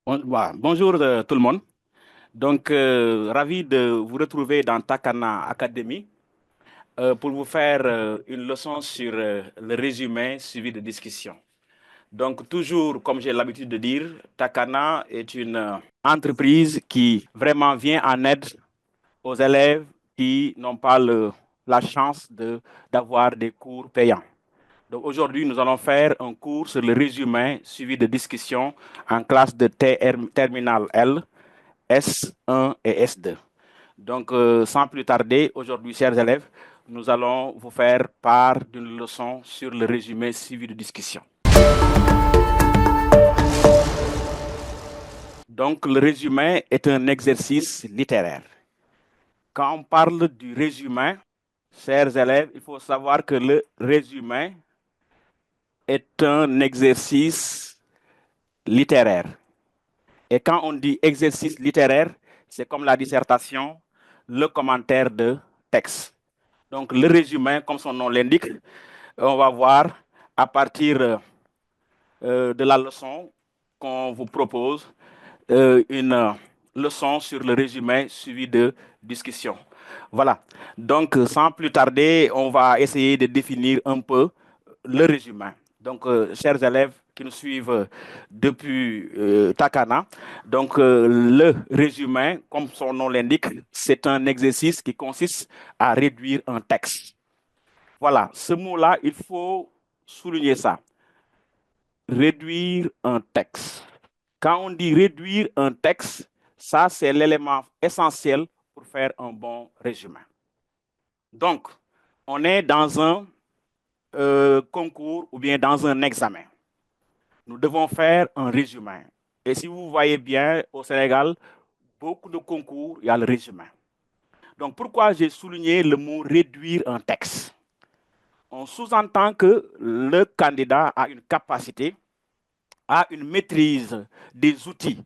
Bonjour tout le monde. Ravi de vous retrouver dans Takana Academy pour vous faire une leçon sur le résumé suivi de discussion. Donc, toujours, comme j'ai l'habitude de dire, Takana est une entreprise qui vraiment vient en aide aux élèves qui n'ont pas la chance d'avoir des cours payants. Donc aujourd'hui, nous allons faire un cours sur le résumé suivi de discussion en classe de terminale L, S1 et S2. Sans plus tarder, aujourd'hui, chers élèves, nous allons vous faire part d'une leçon sur le résumé suivi de discussion. Donc, le résumé est un exercice littéraire. Quand on parle du résumé, chers élèves, il faut savoir que le résumé est un exercice littéraire. Et quand on dit exercice littéraire, c'est comme la dissertation, le commentaire de texte. Donc, le résumé, comme son nom l'indique, on va voir à partir de la leçon qu'on vous propose, une leçon sur le résumé suivi de discussion. Voilà. Donc, sans plus tarder, on va essayer de définir un peu le résumé. Donc, chers élèves qui nous suivent depuis Takana, le résumé, comme son nom l'indique, c'est un exercice qui consiste à réduire un texte. Voilà, ce mot-là, il faut souligner ça. Réduire un texte. Quand on dit réduire un texte, ça, c'est l'élément essentiel pour faire un bon résumé. Donc, on est dans un concours ou bien dans un examen. Nous devons faire un résumé. Et si vous voyez bien, au Sénégal, beaucoup de concours, il y a le résumé. Donc, pourquoi j'ai souligné le mot réduire un texte? On sous-entend que le candidat a une capacité, a une maîtrise des outils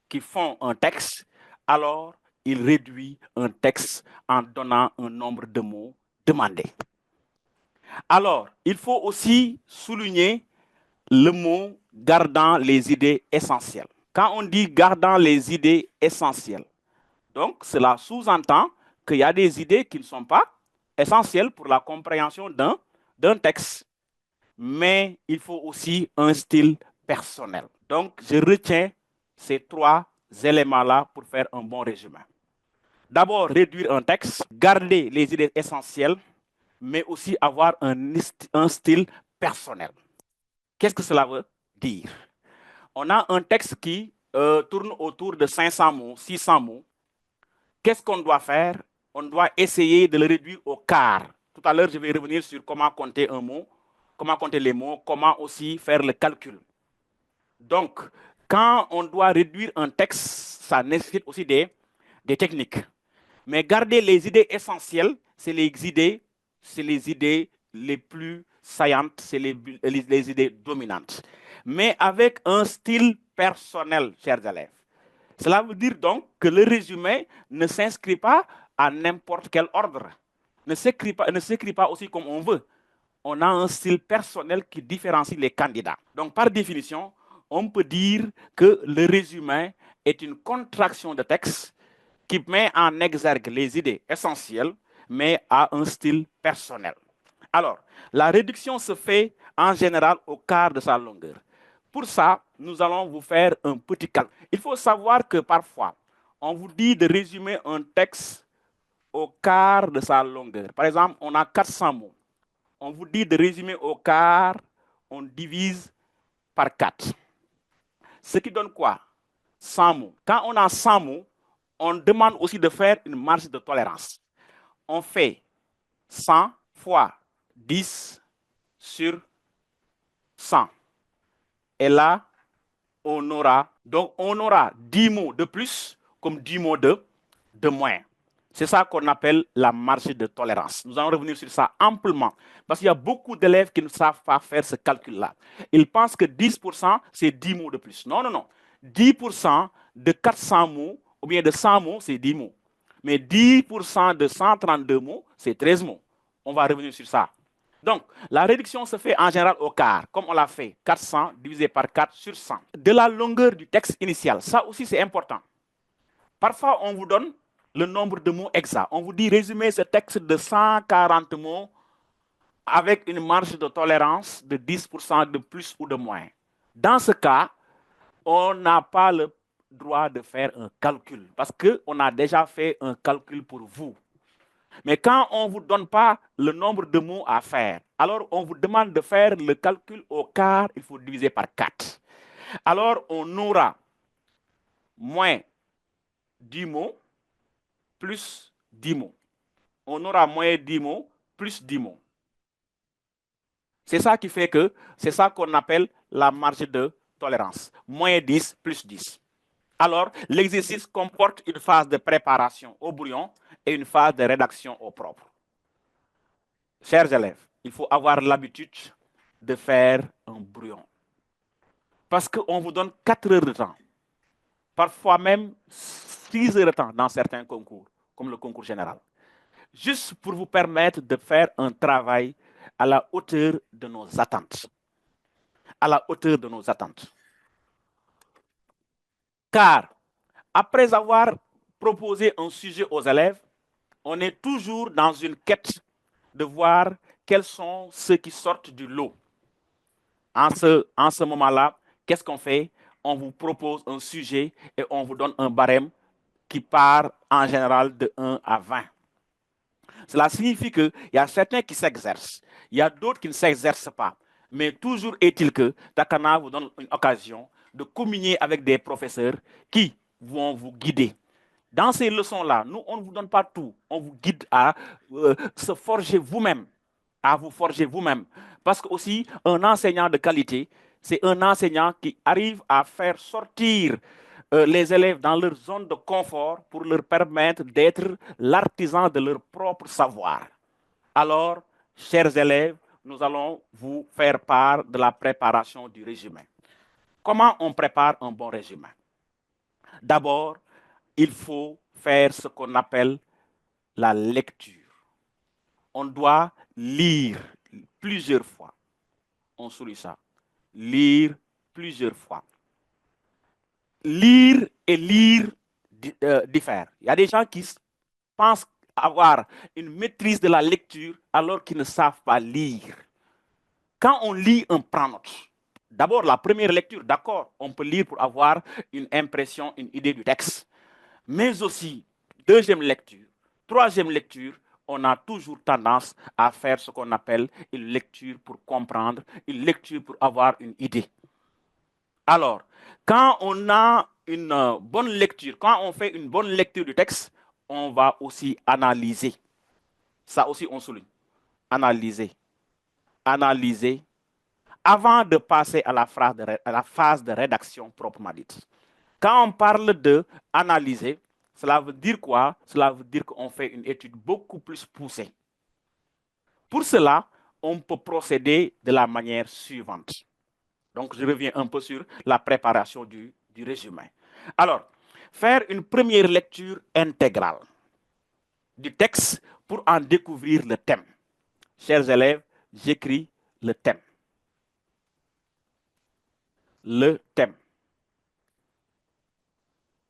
qui font un texte, alors il réduit un texte en donnant un nombre de mots demandés. Alors, il faut aussi souligner le mot gardant les idées essentielles. Quand on dit gardant les idées essentielles, donc cela sous-entend qu'il y a des idées qui ne sont pas essentielles pour la compréhension d'un texte. Mais il faut aussi un style personnel. Donc, je retiens ces trois éléments-là pour faire un bon résumé. D'abord, réduire un texte, garder les idées essentielles, mais aussi avoir un style personnel. Qu'est-ce que cela veut dire? On a un texte qui tourne autour de 500 mots, 600 mots. Qu'est-ce qu'on doit faire? On doit essayer de le réduire au quart. Tout à l'heure, je vais revenir sur comment compter un mot, comment compter les mots, comment aussi faire le calcul. Donc, quand on doit réduire un texte, ça nécessite aussi des techniques. Mais garder les idées essentielles, c'est les idées les plus saillantes, c'est les idées dominantes. Mais avec un style personnel, chers élèves. Cela veut dire donc que le résumé ne s'inscrit pas à n'importe quel ordre, ne s'écrit pas aussi comme on veut. On a un style personnel qui différencie les candidats. Donc, par définition, on peut dire que le résumé est une contraction de texte qui met en exergue les idées essentielles, mais a un style personnel. Alors, la réduction se fait en général au quart de sa longueur. Pour ça, nous allons vous faire un petit calcul. Il faut savoir que parfois, on vous dit de résumer un texte au quart de sa longueur. Par exemple, on a 400 mots. On vous dit de résumer au quart, on divise par 4. Ce qui donne quoi? 100 mots. Quand on a 100 mots, on demande aussi de faire une marge de tolérance. On fait 100 fois 10 sur 100. Et là, on aura 10 mots de plus comme 10 mots de moins. C'est ça qu'on appelle la marge de tolérance. Nous allons revenir sur ça amplement. Parce qu'il y a beaucoup d'élèves qui ne savent pas faire ce calcul-là. Ils pensent que 10%, c'est 10 mots de plus. Non, non, non. 10% de 400 mots, ou bien de 100 mots, c'est 10 mots. Mais 10% de 132 mots, c'est 13 mots. On va revenir sur ça. Donc, la réduction se fait en général au quart, comme on l'a fait, 400 divisé par 4 sur 100. De la longueur du texte initial, ça aussi c'est important. Parfois, on vous donne le nombre de mots exact. On vous dit résumer ce texte de 140 mots avec une marge de tolérance de 10% de plus ou de moins. Dans ce cas, on n'a pas le droit de faire un calcul parce qu'on a déjà fait un calcul pour vous. Mais quand on ne vous donne pas le nombre de mots à faire, alors on vous demande de faire le calcul au quart, il faut diviser par 4. Alors on aura moins 10 mots plus 10 mots. On aura moins 10 mots plus 10 mots. C'est ça qui fait que c'est ça qu'on appelle la marge de tolérance. Moins 10 plus 10. Alors, l'exercice comporte une phase de préparation au brouillon et une phase de rédaction au propre. Chers élèves, il faut avoir l'habitude de faire un brouillon. Parce qu'on vous donne 4 heures de temps, parfois même 6 heures de temps dans certains concours, comme le concours général. Juste pour vous permettre de faire un travail à la hauteur de nos attentes. À la hauteur de nos attentes. Car, après avoir proposé un sujet aux élèves, on est toujours dans une quête de voir quels sont ceux qui sortent du lot. En ce moment-là, qu'est-ce qu'on fait? On vous propose un sujet et on vous donne un barème qui part en général de 1 à 20. Cela signifie qu'il y a certains qui s'exercent, il y a d'autres qui ne s'exercent pas. Mais toujours est-il que Takana vous donne une occasion de communier avec des professeurs qui vont vous guider. Dans ces leçons-là, nous, on ne vous donne pas tout. On vous guide à se forger vous-même, à vous forger vous-même. Parce que aussi, un enseignant de qualité, c'est un enseignant qui arrive à faire sortir les élèves dans leur zone de confort pour leur permettre d'être l'artisan de leur propre savoir. Alors, chers élèves, nous allons vous faire part de la préparation du résumé. Comment on prépare un bon résumé? D'abord, il faut faire ce qu'on appelle la lecture. On doit lire plusieurs fois. On souligne ça. Lire plusieurs fois. Lire et lire diffèrent. Il y a des gens qui pensent avoir une maîtrise de la lecture alors qu'ils ne savent pas lire. Quand on lit, on prend note. D'abord, la première lecture, d'accord, on peut lire pour avoir une impression, une idée du texte. Mais aussi, deuxième lecture, troisième lecture, on a toujours tendance à faire ce qu'on appelle une lecture pour comprendre, une lecture pour avoir une idée. Alors, quand on a une bonne lecture, quand on fait une bonne lecture du texte, on va aussi analyser. Ça aussi, on souligne. Analyser. Analyser avant de passer à la phase de rédaction proprement dite. Quand on parle de analyser, cela veut dire quoi? Cela veut dire qu'on fait une étude beaucoup plus poussée. Pour cela, on peut procéder de la manière suivante. Donc, je reviens un peu sur la préparation du résumé. Alors, faire une première lecture intégrale du texte pour en découvrir le thème. Chers élèves, j'écris le thème. Le thème.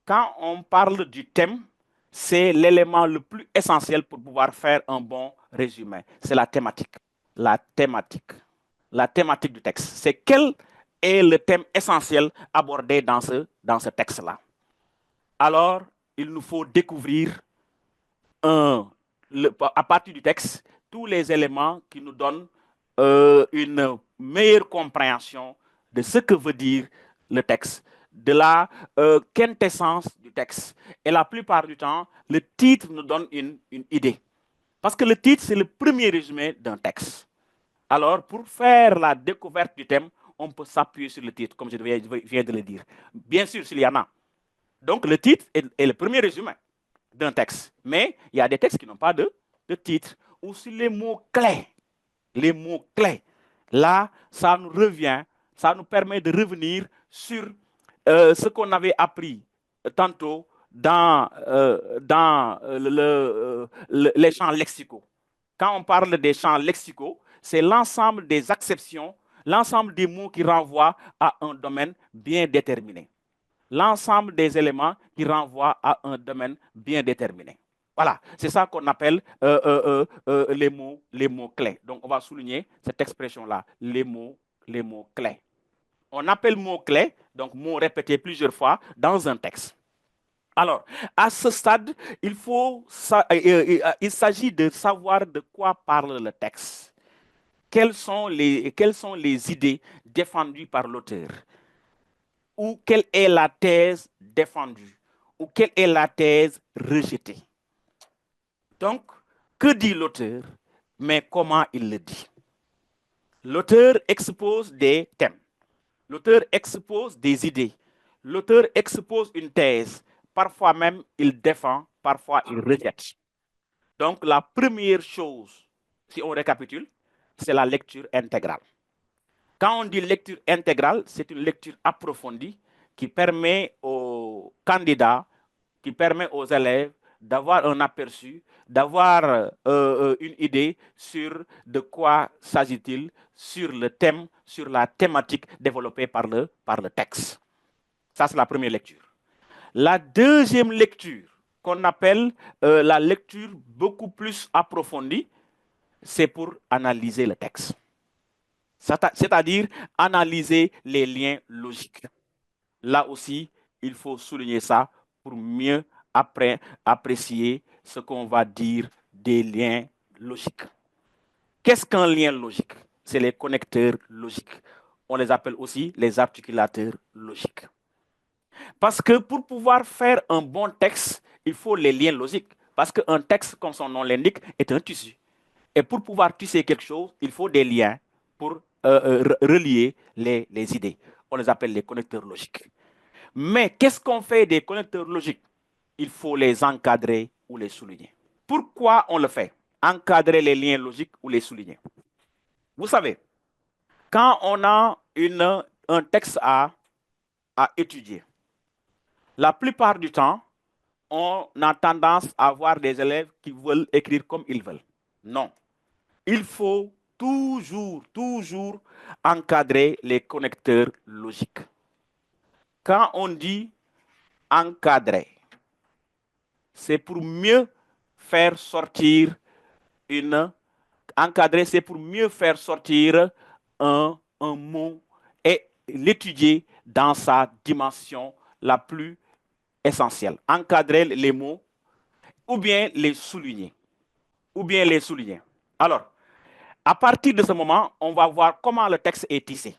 Quand on parle du thème, c'est l'élément le plus essentiel pour pouvoir faire un bon résumé. C'est la thématique. La thématique. La thématique du texte. C'est quel est le thème essentiel abordé dans ce texte-là. Alors, il nous faut découvrir à partir du texte tous les éléments qui nous donnent une meilleure compréhension de ce que veut dire le texte, de la quintessence du texte. Et la plupart du temps, le titre nous donne une idée. Parce que le titre, c'est le premier résumé d'un texte. Alors, pour faire la découverte du thème, on peut s'appuyer sur le titre, comme je viens de le dire. Bien sûr, s'il y en a. Donc, le titre est le premier résumé d'un texte. Mais il y a des textes qui n'ont pas de titre. Ou sur les mots-clés. Les mots-clés. Là, ça nous revient, ça nous permet de revenir sur ce qu'on avait appris tantôt dans les champs lexicaux. Quand on parle des champs lexicaux, c'est l'ensemble des acceptions, l'ensemble des mots qui renvoient à un domaine bien déterminé. L'ensemble des éléments qui renvoient à un domaine bien déterminé. Voilà, c'est ça qu'on appelle les mots clés. Donc, on va souligner cette expression-là, les mots clés. On appelle mots clés, donc mots répétés plusieurs fois dans un texte. Alors, à ce stade, il s'agit de savoir de quoi parle le texte. Quelles sont les idées défendues par l'auteur? Ou quelle est la thèse défendue? Ou quelle est la thèse rejetée? Donc, que dit l'auteur? Mais comment il le dit? L'auteur expose des thèmes. L'auteur expose des idées. L'auteur expose une thèse. Parfois même, il défend, parfois il rejette. Donc, la première chose, si on récapitule, c'est la lecture intégrale. Quand on dit lecture intégrale, c'est une lecture approfondie qui permet aux candidats, qui permet aux élèves d'avoir un aperçu, d'avoir une idée sur de quoi s'agit-il, sur le thème, sur la thématique développée par le texte. Ça, c'est la première lecture. La deuxième lecture, qu'on appelle la lecture beaucoup plus approfondie, c'est pour analyser le texte. C'est-à-dire analyser les liens logiques. Là aussi, il faut souligner ça pour mieux apprécier ce qu'on va dire des liens logiques. Qu'est-ce qu'un lien logique? C'est les connecteurs logiques. On les appelle aussi les articulateurs logiques. Parce que pour pouvoir faire un bon texte, il faut les liens logiques. Parce qu'un texte, comme son nom l'indique, est un tissu. Et pour pouvoir tisser quelque chose, il faut des liens pour relier les idées. On les appelle les connecteurs logiques. Mais qu'est-ce qu'on fait des connecteurs logiques? Il faut les encadrer ou les souligner. Pourquoi on le fait? Encadrer les liens logiques ou les souligner. Vous savez, quand on a un texte à étudier, la plupart du temps, on a tendance à avoir des élèves qui veulent écrire comme ils veulent. Non. Il faut toujours encadrer les connecteurs logiques. Quand on dit encadrer, c'est pour mieux faire sortir encadrer, c'est pour mieux faire sortir un mot et l'étudier dans sa dimension la plus essentielle. Encadrer les mots ou bien les souligner. Alors, à partir de ce moment, on va voir comment le texte est tissé.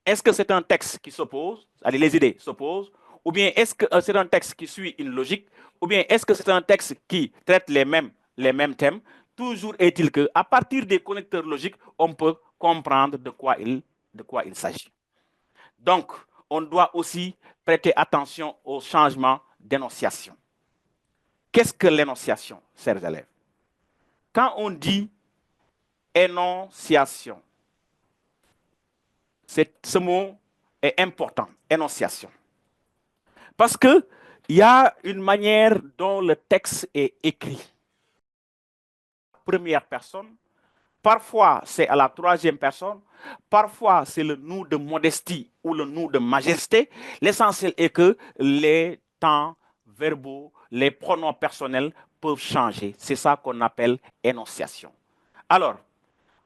Est-ce que c'est un texte qui s'oppose, c'est-à-dire les idées s'opposent, ou bien est-ce que c'est un texte qui suit une logique, ou bien est-ce que c'est un texte qui traite les mêmes thèmes? Toujours est-il qu'à partir des connecteurs logiques, on peut comprendre de quoi il s'agit. Donc, on doit aussi prêter attention au changement d'énonciation. Qu'est-ce que l'énonciation, chers élèves? Quand on dit énonciation, ce mot est important, énonciation. Parce qu'il y a une manière dont le texte est écrit. Première personne, parfois c'est à la troisième personne, parfois c'est le nous de modestie ou le nous de majesté. L'essentiel est que les temps verbaux, les pronoms personnels peuvent changer. C'est ça qu'on appelle énonciation. Alors,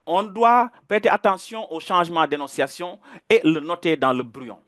on doit prêter attention au changement d'énonciation et le noter dans le brouillon.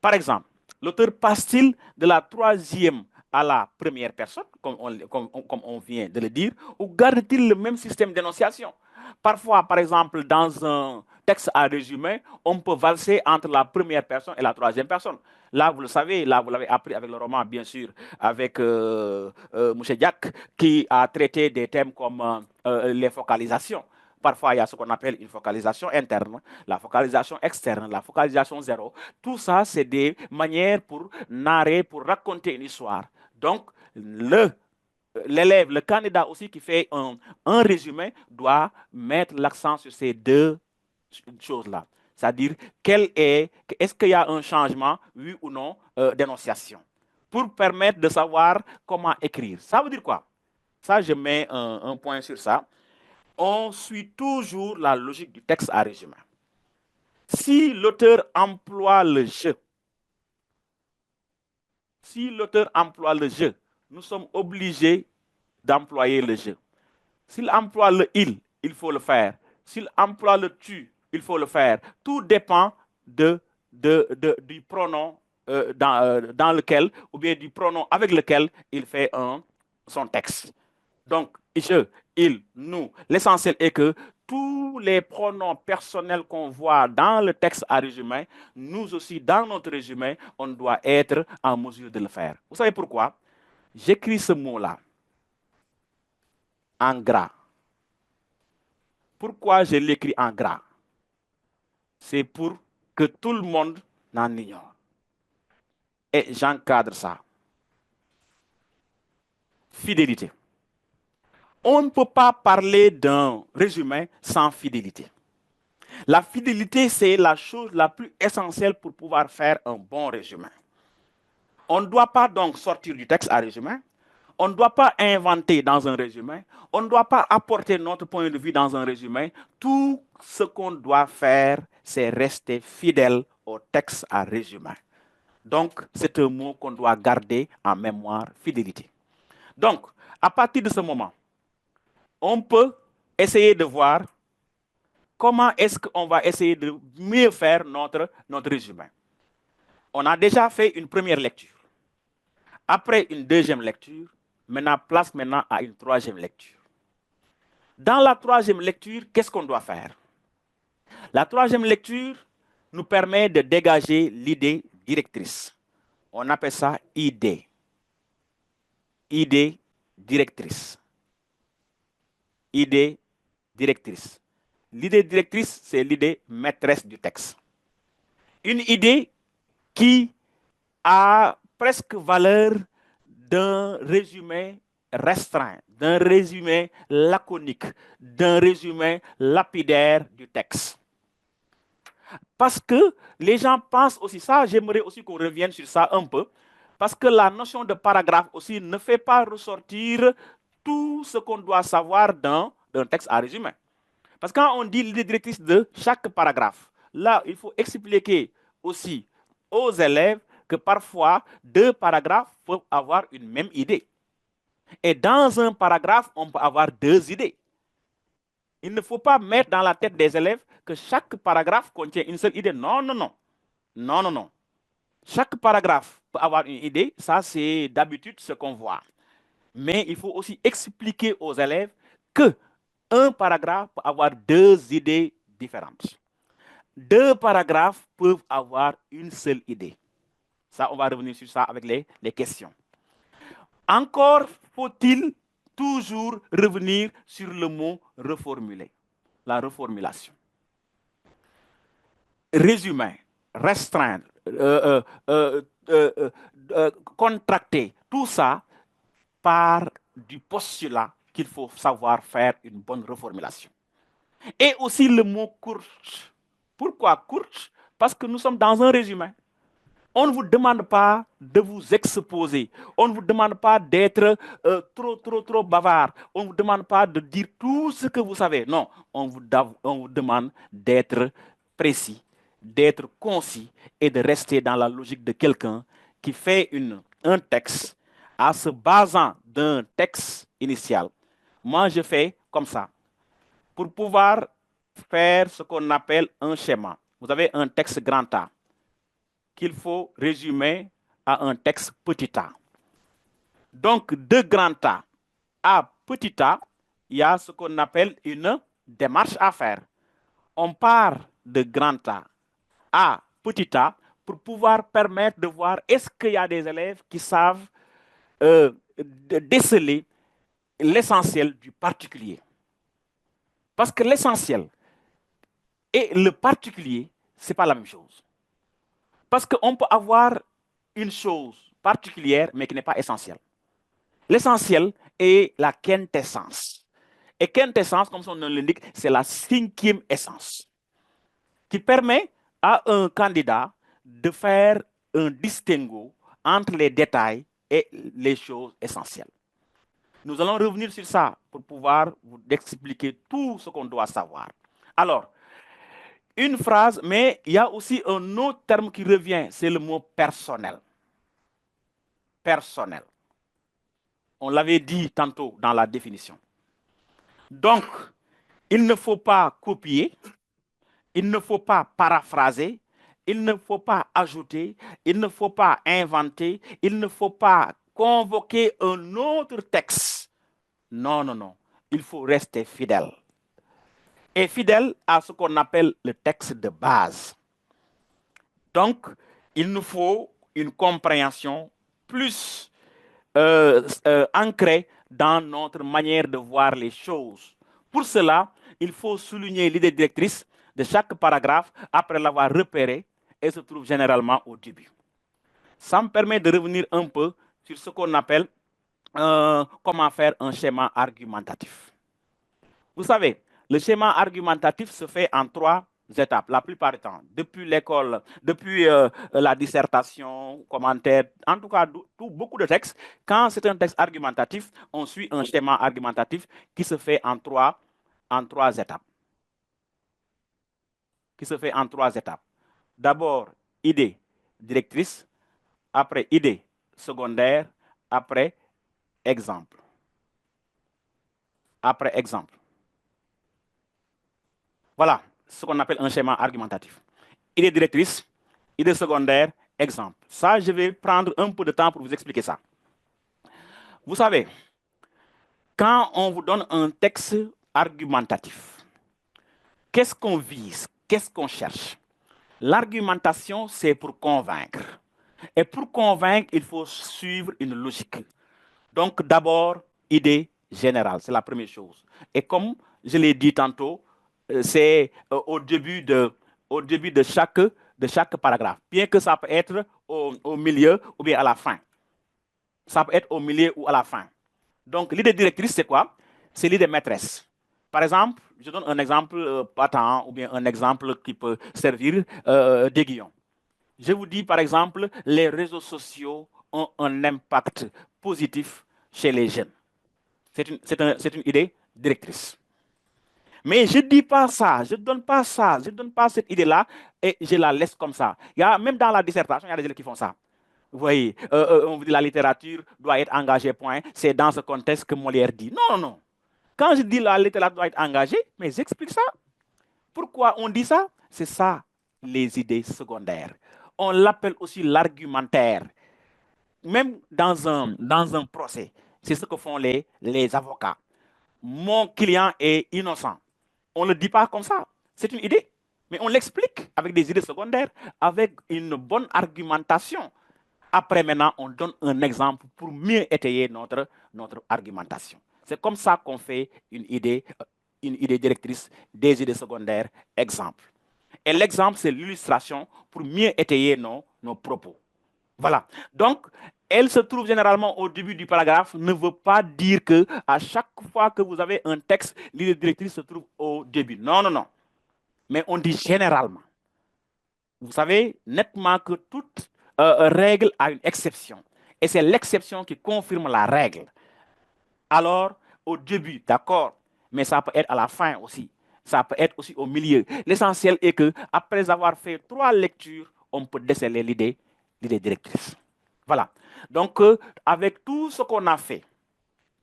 Par exemple, l'auteur passe-t-il de la troisième à la première personne, comme on vient de le dire, ou garde-t-il le même système d'énonciation? Parfois, par exemple, dans un texte à résumé, on peut valser entre la première personne et la troisième personne. Là, vous le savez, là, vous l'avez appris avec le roman, bien sûr, avec Mouché Diak, qui a traité des thèmes comme les focalisations. Parfois, il y a ce qu'on appelle une focalisation interne, la focalisation externe, la focalisation zéro. Tout ça, c'est des manières pour narrer, pour raconter une histoire. Donc, l'élève, le candidat aussi qui fait un résumé doit mettre l'accent sur ces deux choses-là. C'est-à-dire, est-ce qu'il y a un changement, oui ou non, d'énonciation, pour permettre de savoir comment écrire. Ça veut dire quoi? Ça, je mets un point sur ça. On suit toujours la logique du texte à résumé. Si l'auteur emploie le je, nous sommes obligés d'employer le je. S'il emploie le il faut le faire. S'il emploie le tu, il faut le faire. Tout dépend du pronom dans lequel, ou bien du pronom avec lequel il fait son texte. Donc, je, il, nous. L'essentiel est que tous les pronoms personnels qu'on voit dans le texte à résumé, nous aussi, dans notre résumé, on doit être en mesure de le faire. Vous savez pourquoi? J'écris ce mot-là en gras. Pourquoi je l'écris en gras? C'est pour que tout le monde n'en ignore. Et j'encadre ça. Fidélité. On ne peut pas parler d'un résumé sans fidélité. La fidélité, c'est la chose la plus essentielle pour pouvoir faire un bon résumé. On ne doit pas donc sortir du texte à résumé. On ne doit pas inventer dans un résumé. On ne doit pas apporter notre point de vue dans un résumé. Tout ce qu'on doit faire, c'est rester fidèle au texte à résumé. Donc, c'est un mot qu'on doit garder en mémoire, fidélité. Donc, à partir de ce moment, on peut essayer de voir comment est-ce qu'on va essayer de mieux faire notre résumé. On a déjà fait une première lecture. Après une deuxième lecture, place maintenant à une troisième lecture. Dans la troisième lecture, qu'est-ce qu'on doit faire? La troisième lecture nous permet de dégager l'idée directrice. On appelle ça idée. Idée directrice. Idée directrice. L'idée directrice, c'est l'idée maîtresse du texte. Une idée qui a presque valeur d'un résumé restreint, d'un résumé laconique, d'un résumé lapidaire du texte. Parce que les gens pensent aussi ça, j'aimerais aussi qu'on revienne sur ça un peu, parce que la notion de paragraphe aussi ne fait pas ressortir tout ce qu'on doit savoir dans un texte à résumé. Parce que quand on dit l'idée directrice de chaque paragraphe, là, il faut expliquer aussi aux élèves que parfois, deux paragraphes peuvent avoir une même idée. Et dans un paragraphe, on peut avoir deux idées. Il ne faut pas mettre dans la tête des élèves que chaque paragraphe contient une seule idée. Non, non, non. Non, non, non. Chaque paragraphe peut avoir une idée. Ça, c'est d'habitude ce qu'on voit. Mais il faut aussi expliquer aux élèves que un paragraphe peut avoir deux idées différentes. Deux paragraphes peuvent avoir une seule idée. Ça, on va revenir sur ça avec les questions. Encore faut-il toujours revenir sur le mot reformuler, la reformulation. Résumer, restreindre, contracter, tout ça part du postulat qu'il faut savoir faire une bonne reformulation. Et aussi le mot courte. Pourquoi courte? Parce que nous sommes dans un résumé. On ne vous demande pas de vous exposer. On ne vous demande pas d'être trop bavard. On ne vous demande pas de dire tout ce que vous savez. Non, on vous demande d'être précis, d'être concis et de rester dans la logique de quelqu'un qui fait un texte en se basant d'un texte initial. Moi, je fais comme ça. Pour pouvoir faire ce qu'on appelle un schéma. Vous avez un texte grand A qu'il faut résumer à un texte petit a. Donc, de grand A à petit a, il y a ce qu'on appelle une démarche à faire. On part de grand A à petit a pour pouvoir permettre de voir est-ce qu'il y a des élèves qui savent déceler l'essentiel du particulier. Parce que l'essentiel et le particulier, ce n'est pas la même chose. Parce qu'on peut avoir une chose particulière, mais qui n'est pas essentielle. L'essentiel est la quintessence. Et quintessence, comme son nom l'indique, c'est la cinquième essence, qui permet à un candidat de faire un distinguo entre les détails et les choses essentielles. Nous allons revenir sur ça pour pouvoir vous expliquer tout ce qu'on doit savoir. Alors, une phrase, mais il y a aussi un autre terme qui revient, c'est le mot personnel. Personnel. On l'avait dit tantôt dans la définition. Donc, il ne faut pas copier, il ne faut pas paraphraser, il ne faut pas ajouter, il ne faut pas inventer, il ne faut pas convoquer un autre texte. Non, non, non. Il faut rester fidèle. Et fidèle à ce qu'on appelle le texte de base. Donc, il nous faut une compréhension plus ancrée dans notre manière de voir les choses. Pour cela, il faut souligner l'idée directrice de chaque paragraphe après l'avoir repéré et se trouve généralement au début. Ça me permet de revenir un peu sur ce qu'on appelle comment faire un schéma argumentatif. Vous savez, le schéma argumentatif se fait en 3 étapes, la plupart du temps. Depuis l'école, depuis la dissertation, commentaire, en tout cas, beaucoup de textes. Quand c'est un texte argumentatif, on suit un schéma argumentatif qui se fait en trois étapes. Qui se fait en 3 étapes. D'abord, idée directrice, après idée secondaire, après exemple. Après exemple. Voilà ce qu'on appelle un schéma argumentatif. Idée directrice, idée secondaire, exemple. Ça, je vais prendre un peu de temps pour vous expliquer ça. Vous savez, quand on vous donne un texte argumentatif, qu'est-ce qu'on vise? Qu'est-ce qu'on cherche? L'argumentation, c'est pour convaincre. Et pour convaincre, il faut suivre une logique. Donc, d'abord, idée générale, c'est la première chose. Et comme je l'ai dit tantôt, c'est au début de chaque paragraphe. Bien que ça peut être au milieu ou bien à la fin. Ça peut être au milieu ou à la fin. Donc, l'idée directrice, c'est quoi? C'est l'idée maîtresse. Par exemple, je donne un exemple patent ou bien un exemple qui peut servir d'aiguillon. Je vous dis, par exemple, les réseaux sociaux ont un impact positif chez les jeunes. C'est une idée directrice. Mais je ne dis pas ça, je ne donne pas ça, je ne donne pas cette idée-là et je la laisse comme ça. Même dans la dissertation, il y a des élèves qui font ça. Vous voyez, on vous dit la littérature doit être engagée, point. C'est dans ce contexte que Molière dit. Non, non, non. Quand je dis la littérature doit être engagée, mais j'explique ça. Pourquoi on dit ça? C'est ça, les idées secondaires. On l'appelle aussi l'argumentaire. Même dans un procès, c'est ce que font les avocats. Mon client est innocent. On ne le dit pas comme ça. C'est une idée. Mais on l'explique avec des idées secondaires, avec une bonne argumentation. Après, maintenant, on donne un exemple pour mieux étayer notre argumentation. C'est comme ça qu'on fait une idée directrice, des idées secondaires, exemple. Et l'exemple, c'est l'illustration pour mieux étayer nos propos. Voilà. Donc, elle se trouve généralement au début du paragraphe, ne veut pas dire que à chaque fois que vous avez un texte, l'idée directrice se trouve au début. Non, non, non. Mais on dit généralement. Vous savez nettement que toute règle a une exception. Et c'est l'exception qui confirme la règle. Alors, au début, d'accord, mais ça peut être à la fin aussi. Ça peut être aussi au milieu. L'essentiel est que après avoir fait 3 lectures, on peut déceler l'idée directrice. Voilà. Donc, avec tout ce qu'on a fait,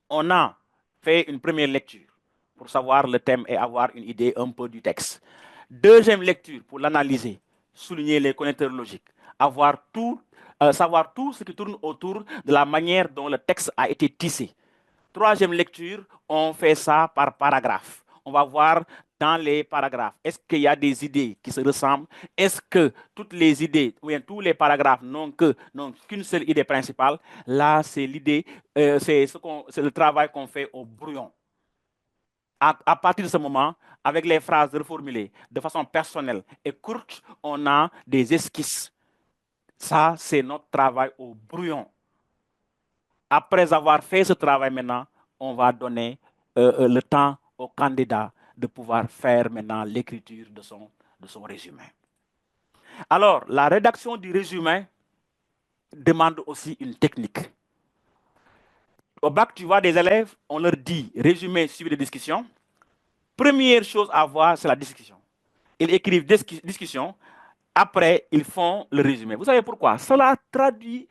on a fait une première lecture pour savoir le thème et avoir une idée un peu du texte. Deuxième lecture pour l'analyser, souligner les connecteurs logiques, savoir tout ce qui tourne autour de la manière dont le texte a été tissé. Troisième lecture, on fait ça par paragraphe. On va voir dans les paragraphes, est-ce qu'il y a des idées qui se ressemblent? Est-ce que toutes les idées, ou bien tous les paragraphes n'ont qu'une seule idée principale? Là, c'est l'idée, c'est le travail qu'on fait au brouillon. À partir de ce moment, avec les phrases reformulées de façon personnelle et courte, on a des esquisses. Ça, c'est notre travail au brouillon. Après avoir fait ce travail maintenant, on va donner le temps au candidat de pouvoir faire maintenant l'écriture de son résumé. Alors, la rédaction du résumé demande aussi une technique. Au bac, tu vois des élèves, on leur dit résumé suivi de discussion. Première chose à voir, c'est la discussion. Ils écrivent discussion, après, ils font le résumé. Vous savez pourquoi? Cela trahit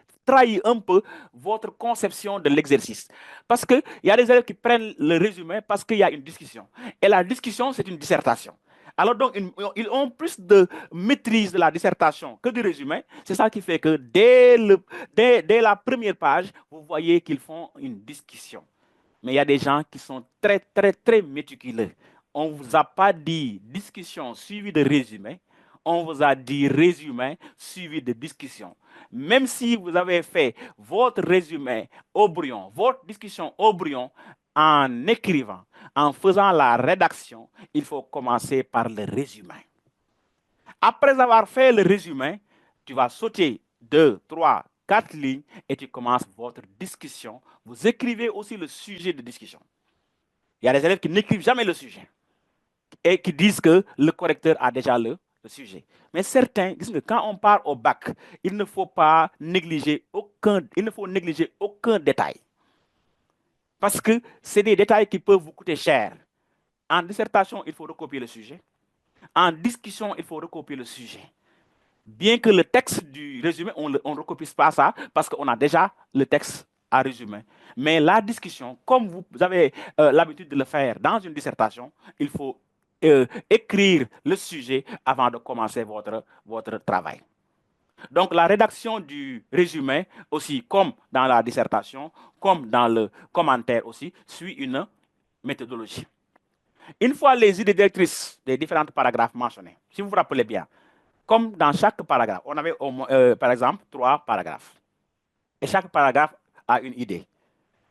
un peu votre conception de l'exercice. Parce qu'il y a des élèves qui prennent le résumé parce qu'il y a une discussion. Et la discussion, c'est une dissertation. Alors donc, ils ont plus de maîtrise de la dissertation que du résumé. C'est ça qui fait que dès la première page, vous voyez qu'ils font une discussion. Mais il y a des gens qui sont très, très, très méticuleux. On ne vous a pas dit discussion suivie de résumé. On vous a dit résumé suivi de discussion. Même si vous avez fait votre résumé au brouillon, votre discussion au brouillon, en écrivant, en faisant la rédaction, il faut commencer par le résumé. Après avoir fait le résumé, tu vas sauter 2, 3, 4 lignes et tu commences votre discussion. Vous écrivez aussi le sujet de discussion. Il y a des élèves qui n'écrivent jamais le sujet et qui disent que le correcteur a déjà le sujet. Mais certains disent que quand on part au bac, il ne faut négliger aucun détail. Parce que c'est des détails qui peuvent vous coûter cher. En dissertation, il faut recopier le sujet. En discussion, il faut recopier le sujet. Bien que le texte du résumé, on ne recopie pas ça parce qu'on a déjà le texte à résumer. Mais la discussion, comme vous avez l'habitude de le faire dans une dissertation, il faut écrire le sujet avant de commencer votre travail. Donc, la rédaction du résumé aussi, comme dans la dissertation, comme dans le commentaire aussi, suit une méthodologie. Une fois les idées directrices des différents paragraphes mentionnés, si vous vous rappelez bien, comme dans chaque paragraphe, on avait par exemple 3 paragraphes. Et chaque paragraphe a une idée.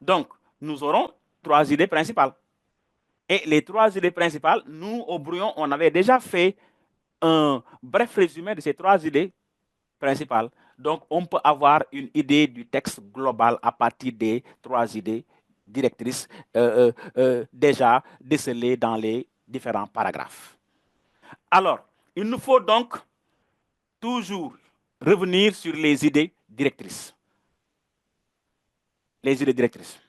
Donc, nous aurons 3 idées principales. Et les 3 idées principales, nous, au brouillon, on avait déjà fait un bref résumé de ces 3 idées principales. Donc, on peut avoir une idée du texte global à partir des 3 idées directrices déjà décelées dans les différents paragraphes. Alors, il nous faut donc toujours revenir sur les idées directrices. Les idées directrices.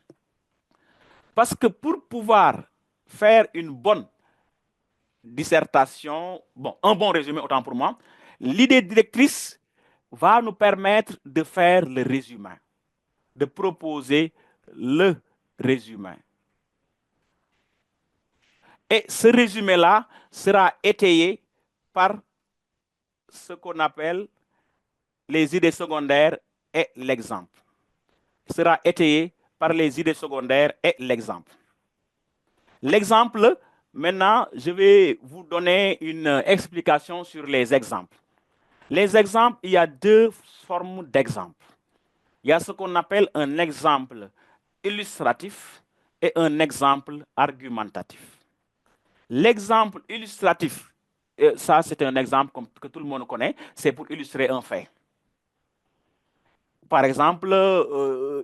Parce que pour pouvoir faire une bonne dissertation, un bon résumé, autant pour moi, l'idée directrice va nous permettre de faire le résumé, de proposer le résumé. Et ce résumé-là sera étayé par ce qu'on appelle les idées secondaires et l'exemple. Sera étayé par les idées secondaires et l'exemple. L'exemple, maintenant, je vais vous donner une explication sur les exemples. Les exemples, il y a 2 formes d'exemples. Il y a ce qu'on appelle un exemple illustratif et un exemple argumentatif. L'exemple illustratif, ça c'est un exemple que tout le monde connaît, c'est pour illustrer un fait. Par exemple,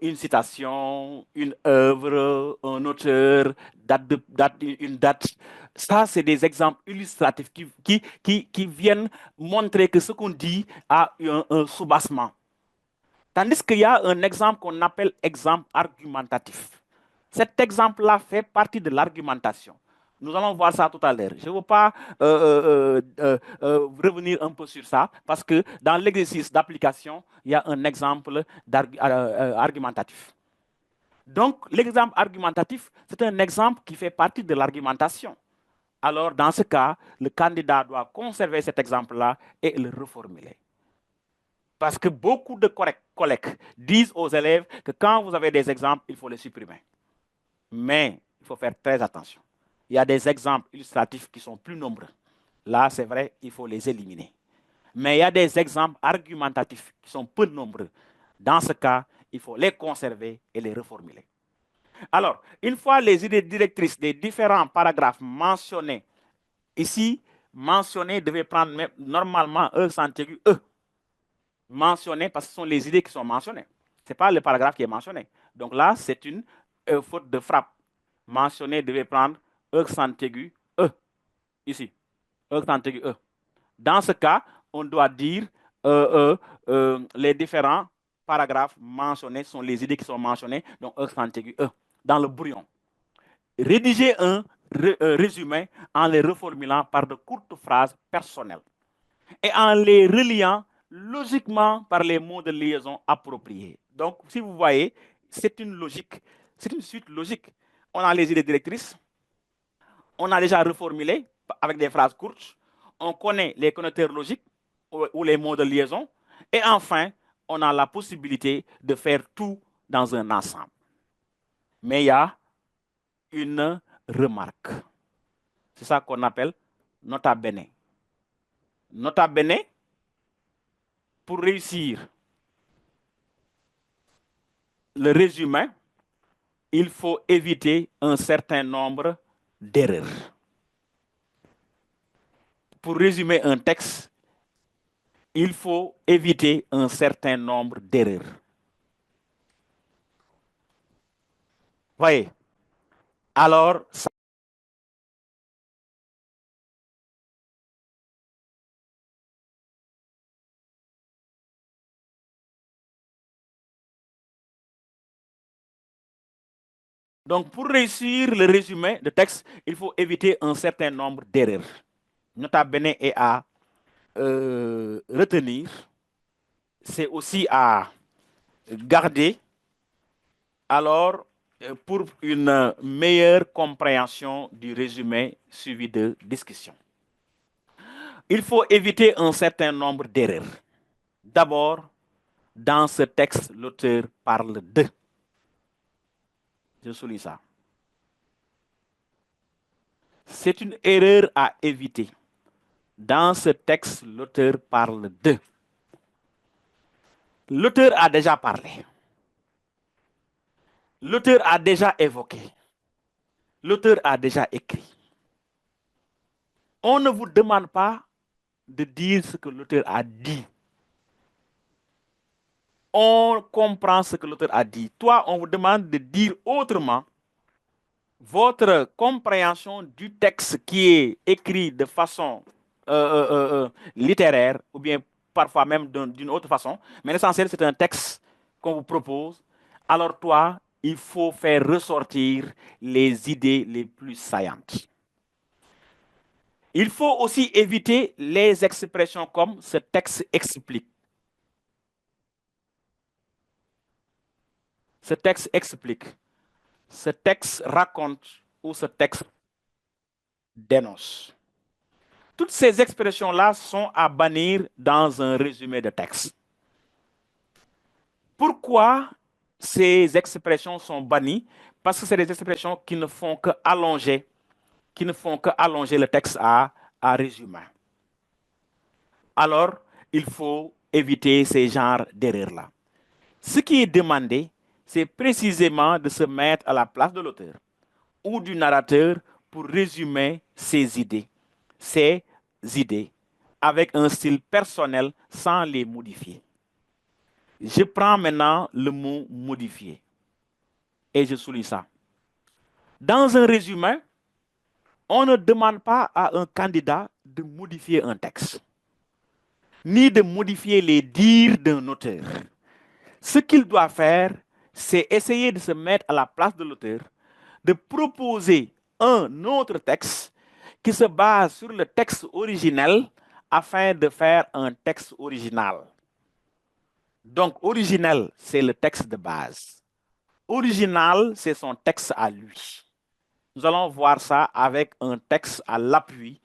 une citation, une œuvre, un auteur, une date. Ça, c'est des exemples illustratifs qui viennent montrer que ce qu'on dit a un soubassement. Tandis qu'il y a un exemple qu'on appelle exemple argumentatif. Cet exemple-là fait partie de l'argumentation. Nous allons voir ça tout à l'heure. Je ne veux pas revenir un peu sur ça parce que dans l'exercice d'application, il y a un exemple argumentatif. Donc, l'exemple argumentatif, c'est un exemple qui fait partie de l'argumentation. Alors, dans ce cas, le candidat doit conserver cet exemple-là et le reformuler. Parce que beaucoup de collègues disent aux élèves que quand vous avez des exemples, il faut les supprimer. Mais il faut faire très attention. Il y a des exemples illustratifs qui sont plus nombreux. Là, c'est vrai, il faut les éliminer. Mais il y a des exemples argumentatifs qui sont peu nombreux. Dans ce cas, il faut les conserver et les reformuler. Alors, une fois les idées directrices des différents paragraphes mentionnés, ici, mentionné devait prendre normalement E sans aigu E. Mentionné parce que ce sont les idées qui sont mentionnées. Ce n'est pas le paragraphe qui est mentionné. Donc là, c'est une faute de frappe. Mentionné devait prendre accent aigu E. Ici. Accent aigu E. Dans ce cas, on doit dire les différents paragraphes mentionnés sont les idées qui sont mentionnées, donc E accent aigu, E, dans le brouillon. Rédiger un résumé en les reformulant par de courtes phrases personnelles et en les reliant logiquement par les mots de liaison appropriés. Donc, si vous voyez, c'est une logique, c'est une suite logique. On a les idées directrices, on a déjà reformulé avec des phrases courtes, on connaît les connecteurs logiques ou les mots de liaison, et enfin, on a la possibilité de faire tout dans un ensemble. Mais il y a une remarque. C'est ça qu'on appelle nota bene. Nota bene, pour réussir le résumé, il faut éviter un certain nombre d'erreurs. Pour résumer un texte, il faut éviter un certain nombre d'erreurs. Voyez. Alors, ça... Donc, pour réussir le résumé de texte, il faut éviter un certain nombre d'erreurs. Nota bene est à retenir, c'est aussi à garder. Alors, pour une meilleure compréhension du résumé suivi de discussion, il faut éviter un certain nombre d'erreurs. D'abord, dans ce texte, l'auteur parle de. Je souligne ça. C'est une erreur à éviter. Dans ce texte, l'auteur parle de. L'auteur a déjà parlé. L'auteur a déjà évoqué. L'auteur a déjà écrit. On ne vous demande pas de dire ce que l'auteur a dit. On comprend ce que l'auteur a dit. Toi, on vous demande de dire autrement votre compréhension du texte qui est écrit de façon littéraire ou bien parfois même d'une autre façon. Mais l'essentiel, c'est un texte qu'on vous propose. Alors toi, il faut faire ressortir les idées les plus saillantes. Il faut aussi éviter les expressions comme ce texte explique. Ce texte explique. Ce texte raconte ou ce texte dénonce. Toutes ces expressions-là sont à bannir dans un résumé de texte. Pourquoi ces expressions sont bannies? Parce que c'est des expressions qui ne font que allonger, le texte à résumer. Alors, il faut éviter ces genres d'erreurs-là. Ce qui est demandé, c'est précisément de se mettre à la place de l'auteur ou du narrateur pour résumer ses idées avec un style personnel sans les modifier. Je prends maintenant le mot modifier et je souligne ça. Dans un résumé, on ne demande pas à un candidat de modifier un texte, ni de modifier les dires d'un auteur. Ce qu'il doit faire, c'est essayer de se mettre à la place de l'auteur, de proposer un autre texte qui se base sur le texte originel afin de faire un texte original. Donc, original, c'est le texte de base. Original, c'est son texte à lui. Nous allons voir ça avec un texte à l'appui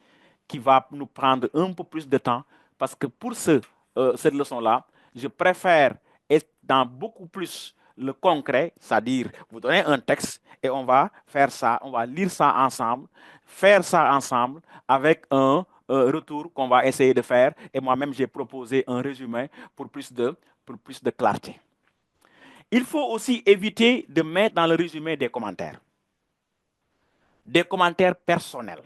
qui va nous prendre un peu plus de temps parce que pour cette leçon-là, je préfère être dans beaucoup plus le concret, c'est-à-dire vous donnez un texte et on va faire ça, on va lire ça ensemble, faire ça ensemble avec un retour qu'on va essayer de faire. Et moi-même, j'ai proposé un résumé pour plus de clarté. Il faut aussi éviter de mettre dans le résumé des commentaires personnels.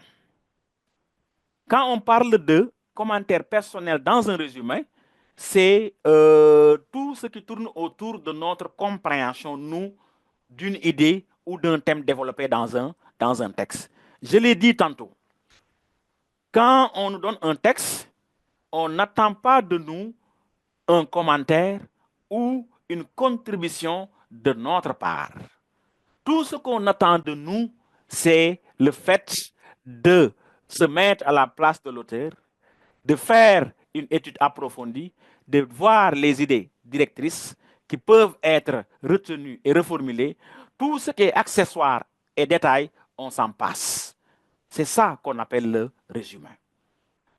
Quand on parle de commentaires personnels dans un résumé, c'est tout ce qui tourne autour de notre compréhension, nous, d'une idée ou d'un thème développé dans un texte. Je l'ai dit tantôt. Quand on nous donne un texte, on n'attend pas de nous un commentaire ou une contribution de notre part. Tout ce qu'on attend de nous, c'est le fait de se mettre à la place de l'auteur, de faire une étude approfondie, de voir les idées directrices qui peuvent être retenues et reformulées. Tout ce qui est accessoire et détail, on s'en passe. C'est ça qu'on appelle le résumé.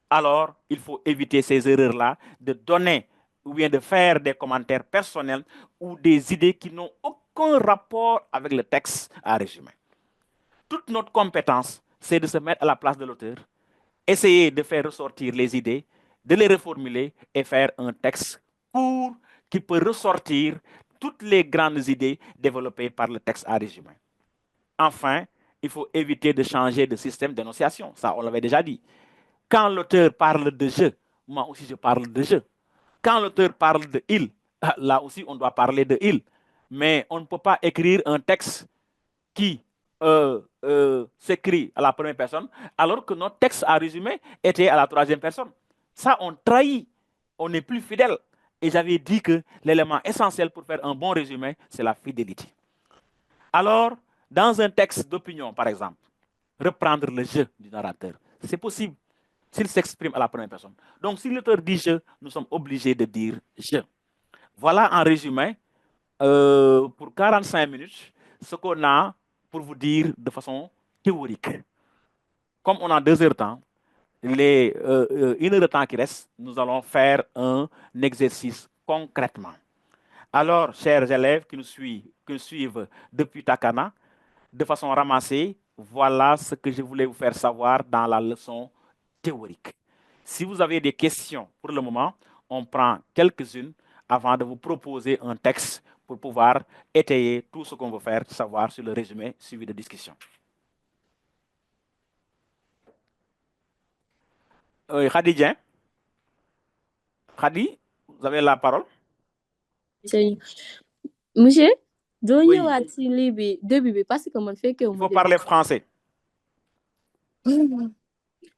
Alors, il faut éviter ces erreurs-là, de donner ou bien de faire des commentaires personnels ou des idées qui n'ont aucun rapport avec le texte à résumer. Toute notre compétence, c'est de se mettre à la place de l'auteur, essayer de faire ressortir les idées, de les reformuler et faire un texte court qui peut ressortir toutes les grandes idées développées par le texte à résumer. Enfin, il faut éviter de changer de système d'énonciation. Ça, on l'avait déjà dit. Quand l'auteur parle de je, moi aussi je parle de je. Quand l'auteur parle de il, là aussi on doit parler de il. Mais on ne peut pas écrire un texte qui s'écrit à la première personne, alors que notre texte à résumé était à la troisième personne. Ça, on trahit, on n'est plus fidèle. Et j'avais dit que l'élément essentiel pour faire un bon résumé, c'est la fidélité. Alors, dans un texte d'opinion, par exemple, reprendre le je du narrateur, c'est possible s'il s'exprime à la première personne. Donc, si l'auteur dit je, nous sommes obligés de dire je. Voilà en résumé, pour 45 minutes, ce qu'on a pour vous dire de façon théorique. Comme on a 2 heures de temps, les 1 heure de temps qui reste, nous allons faire un exercice concrètement. Alors, chers élèves qui nous suivent depuis Takana, de façon ramassée, voilà ce que je voulais vous faire savoir dans la leçon théorique. Si vous avez des questions pour le moment, on prend quelques-unes avant de vous proposer un texte pour pouvoir étayer tout ce qu'on veut faire savoir sur le résumé suivi de discussion. Khadija, Khadi, vous avez la parole. Monsieur, oui. Parce que il faut parler français.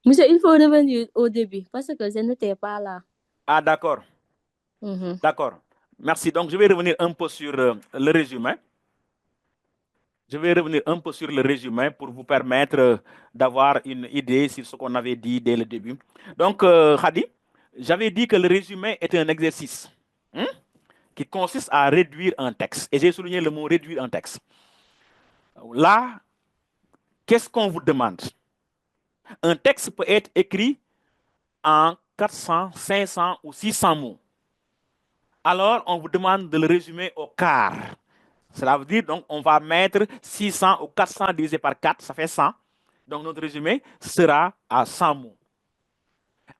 Monsieur, il faut revenir au début parce que je n'étais pas là. Ah, d'accord. D'accord. Merci. Donc, je vais revenir un peu sur le résumé. Je vais revenir un peu sur le résumé pour vous permettre d'avoir une idée sur ce qu'on avait dit dès le début. Donc, Khadi, j'avais dit que le résumé est un exercice qui consiste à réduire un texte. Et j'ai souligné le mot réduire un texte. Là, qu'est-ce qu'on vous demande? Un texte peut être écrit en 400, 500 ou 600 mots. Alors, on vous demande de le résumer au quart. Cela veut dire, donc, on va mettre 600 ou 400 divisé par 4, ça fait 100. Donc, notre résumé sera à 100 mots.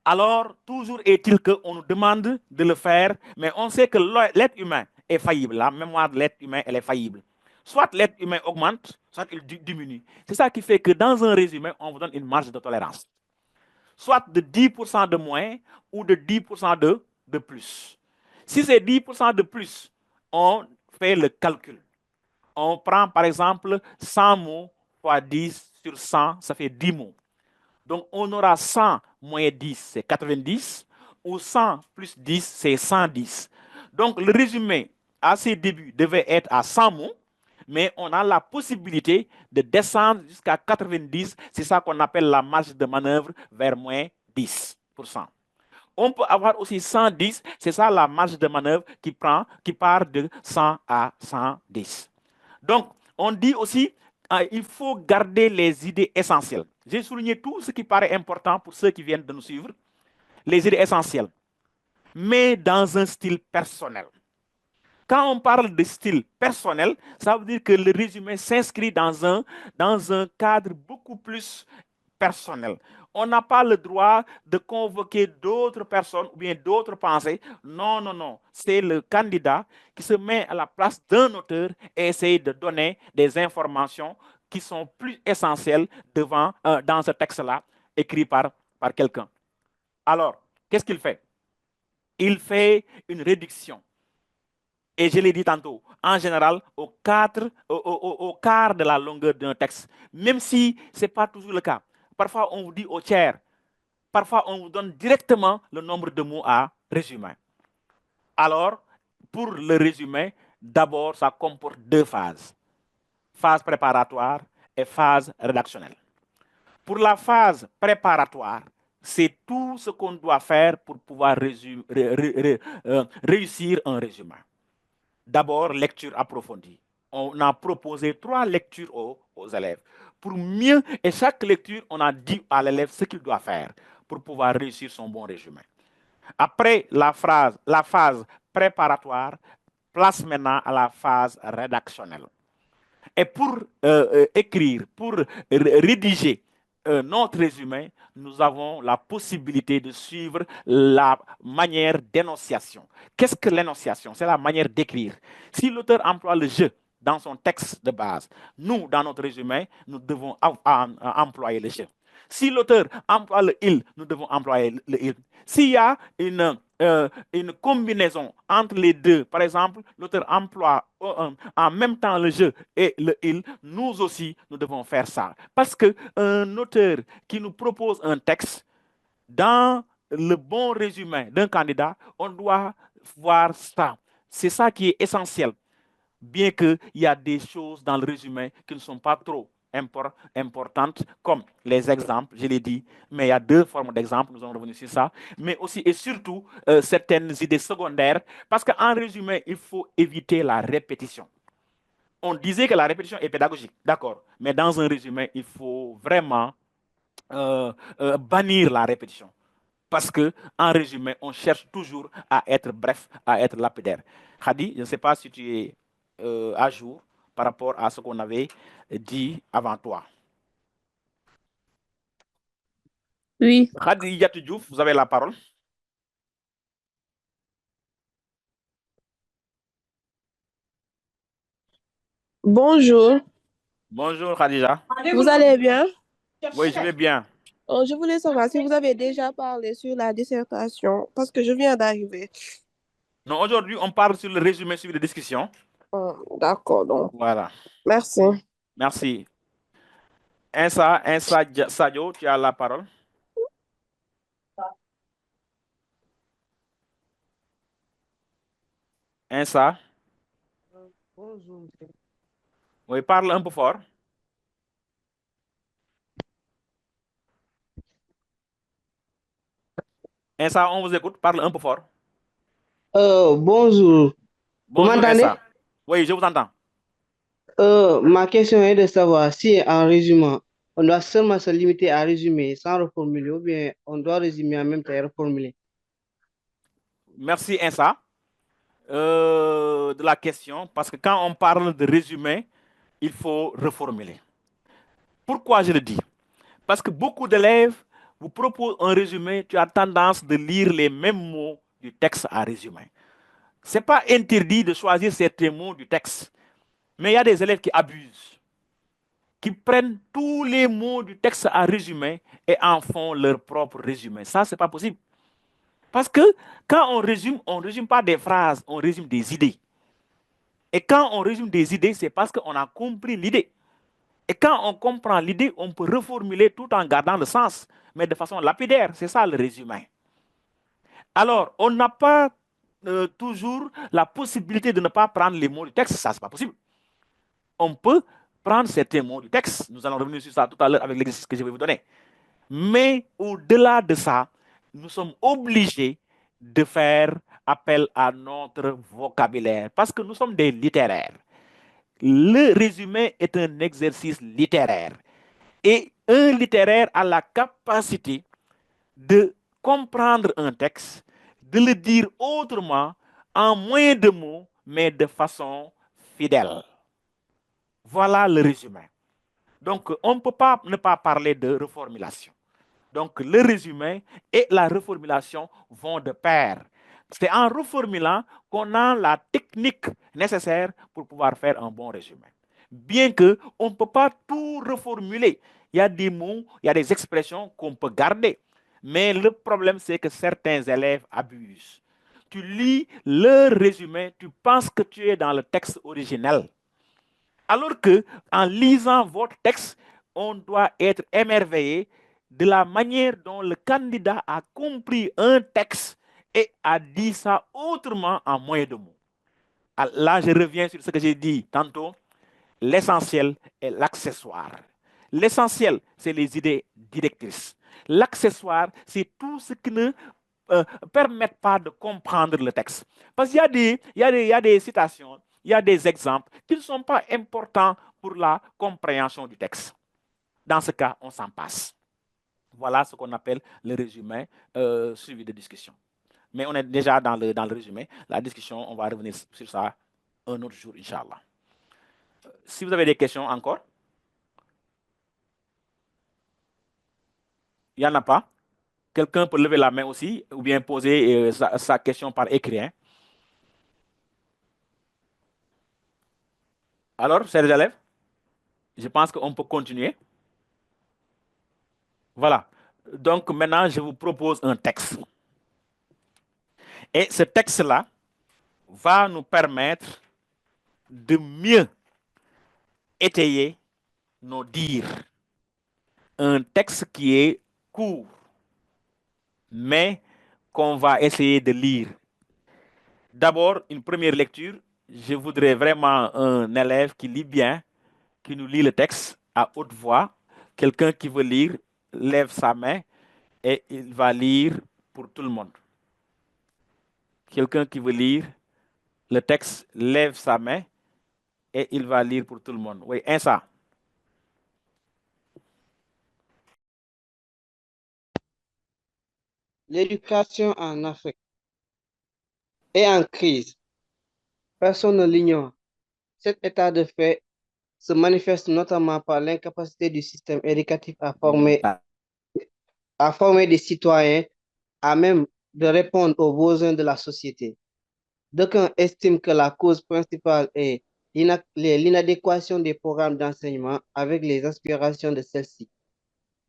Alors, toujours est-il qu'on nous demande de le faire, mais on sait que l'être humain est faillible. La mémoire de l'être humain, elle est faillible. Soit l'être humain augmente, soit il diminue. C'est ça qui fait que dans un résumé, on vous donne une marge de tolérance. Soit de 10% de moins ou de 10% de plus. Si c'est 10% de plus, on fait le calcul. On prend par exemple 100 mots fois 10 sur 100, ça fait 10 mots. Donc on aura 100 moins 10, c'est 90, ou 100 plus 10, c'est 110. Donc le résumé à ses débuts devait être à 100 mots, mais on a la possibilité de descendre jusqu'à 90, c'est ça qu'on appelle la marge de manœuvre vers moins 10%. On peut avoir aussi 110, c'est ça la marge de manœuvre qui part de 100 à 110. Donc, on dit aussi il faut garder les idées essentielles. J'ai souligné tout ce qui paraît important pour ceux qui viennent de nous suivre, les idées essentielles, mais dans un style personnel. Quand on parle de style personnel, ça veut dire que le résumé s'inscrit dans un cadre beaucoup plus personnel. On n'a pas le droit de convoquer d'autres personnes ou bien d'autres pensées. Non, non, non. C'est le candidat qui se met à la place d'un auteur et essaye de donner des informations qui sont plus essentielles dans ce texte-là, écrit par quelqu'un. Alors, qu'est-ce qu'il fait? Il fait une réduction. Et je l'ai dit tantôt, en général, au quart de la longueur d'un texte. Même si ce n'est pas toujours le cas. Parfois, on vous dit au tiers. Parfois, on vous donne directement le nombre de mots à résumer. Alors, pour le résumé, d'abord, ça comporte deux phases. Phase préparatoire et phase rédactionnelle. Pour la phase préparatoire, c'est tout ce qu'on doit faire pour pouvoir réussir un résumé. D'abord, lecture approfondie. On a proposé 3 lectures aux élèves. Pour mieux, et chaque lecture, on a dit à l'élève ce qu'il doit faire pour pouvoir réussir son bon résumé. Après la phase préparatoire, place maintenant à la phase rédactionnelle. Et pour écrire, pour rédiger notre résumé, nous avons la possibilité de suivre la manière d'énonciation. Qu'est-ce que l'énonciation? C'est la manière d'écrire. Si l'auteur emploie le je dans son texte de base, nous, dans notre résumé, nous devons employer le je. Si l'auteur emploie le il, nous devons employer le il. S'il y a une combinaison entre les deux, par exemple, l'auteur emploie en même temps le je et le il, nous aussi, nous devons faire ça. Parce qu'un auteur qui nous propose un texte, dans le bon résumé d'un candidat, on doit voir ça. C'est ça qui est essentiel. Bien qu'il y a des choses dans le résumé qui ne sont pas trop importantes, comme les exemples, je l'ai dit, mais il y a 2 formes d'exemples, nous allons revenir sur ça, mais aussi et surtout certaines idées secondaires, parce qu'en résumé, il faut éviter la répétition. On disait que la répétition est pédagogique, d'accord, mais dans un résumé, il faut vraiment bannir la répétition. Parce qu'en résumé, on cherche toujours à être bref, à être lapidaire. Khadi, je ne sais pas si tu es à jour par rapport à ce qu'on avait dit avant toi. Oui. Khadi Yatou Diouf, vous avez la parole. Bonjour. Bonjour Khadija. Vous allez bien? Oui, je vais bien. Je voulais savoir si vous avez déjà parlé sur la dissertation, parce que je viens d'arriver. Non, aujourd'hui, on parle sur le résumé suivi de discussion. D'accord, donc. Voilà. Merci. Merci. Insa Sadio, tu as la parole. Insa. Bonjour. Oui, parle un peu fort. Insa, on vous écoute. Parle un peu fort. Bonjour. Bonjour, Vous m'entendez? Insa. Oui, je vous entends. Ma question est de savoir si, en résumant, on doit seulement se limiter à résumer sans reformuler ou bien on doit résumer en même temps et reformuler. Merci, Insa, de la question, parce que quand on parle de résumé, il faut reformuler. Pourquoi je le dis? Parce que beaucoup d'élèves vous proposent un résumé, tu as tendance de lire les mêmes mots du texte à résumé. Ce n'est pas interdit de choisir certains mots du texte, mais il y a des élèves qui abusent, qui prennent tous les mots du texte à résumé et en font leur propre résumé. Ça, ce n'est pas possible. Parce que quand on ne résume pas des phrases, on résume des idées. Et quand on résume des idées, c'est parce qu'on a compris l'idée. Et quand on comprend l'idée, on peut reformuler tout en gardant le sens, mais de façon lapidaire. C'est ça le résumé. Alors, on n'a pas toujours la possibilité de ne pas prendre les mots du texte. Ça, ce n'est pas possible. On peut prendre certains mots du texte. Nous allons revenir sur ça tout à l'heure avec l'exercice que je vais vous donner. Mais au-delà de ça, nous sommes obligés de faire appel à notre vocabulaire parce que nous sommes des littéraires. Le résumé est un exercice littéraire. Et un littéraire a la capacité de comprendre un texte, de le dire autrement, en moins de mots, mais de façon fidèle. Voilà le résumé. Donc, on ne peut pas ne pas parler de reformulation. Donc, le résumé et la reformulation vont de pair. C'est en reformulant qu'on a la technique nécessaire pour pouvoir faire un bon résumé. Bien qu'on ne peut pas tout reformuler. Il y a des mots, il y a des expressions qu'on peut garder. Mais le problème, c'est que certains élèves abusent. Tu lis leur résumé, tu penses que tu es dans le texte originel. Alors que, en lisant votre texte, on doit être émerveillé de la manière dont le candidat a compris un texte et a dit ça autrement en moins de mots. Là, je reviens sur ce que j'ai dit tantôt. L'essentiel est l'accessoire. L'essentiel, c'est les idées directrices. L'accessoire, c'est tout ce qui ne permet pas de comprendre le texte. Parce qu'il y a des citations, il y a des exemples qui ne sont pas importants pour la compréhension du texte. Dans ce cas, on s'en passe. Voilà ce qu'on appelle le résumé suivi de discussion. Mais on est déjà dans le résumé. La discussion, on va revenir sur ça un autre jour, Inch'Allah. Si vous avez des questions encore, il n'y en a pas. Quelqu'un peut lever la main aussi ou bien poser sa question par écrit. Hein. Alors, chers élèves, je pense qu'on peut continuer. Voilà. Donc maintenant, je vous propose un texte. Et ce texte-là va nous permettre de mieux étayer nos dires. Un texte qui est court, mais qu'on va essayer de lire. D'abord, une première lecture. Je voudrais vraiment un élève qui lit bien, qui nous lit le texte à haute voix. Quelqu'un qui veut lire, lève sa main et il va lire pour tout le monde. Quelqu'un qui veut lire le texte, lève sa main et il va lire pour tout le monde. Oui, ça. L'éducation en Afrique est en crise. Personne ne l'ignore. Cet état de fait se manifeste notamment par l'incapacité du système éducatif à former des citoyens à même de répondre aux besoins de la société. D'aucuns estiment que la cause principale est l'inadéquation des programmes d'enseignement avec les aspirations de celles-ci,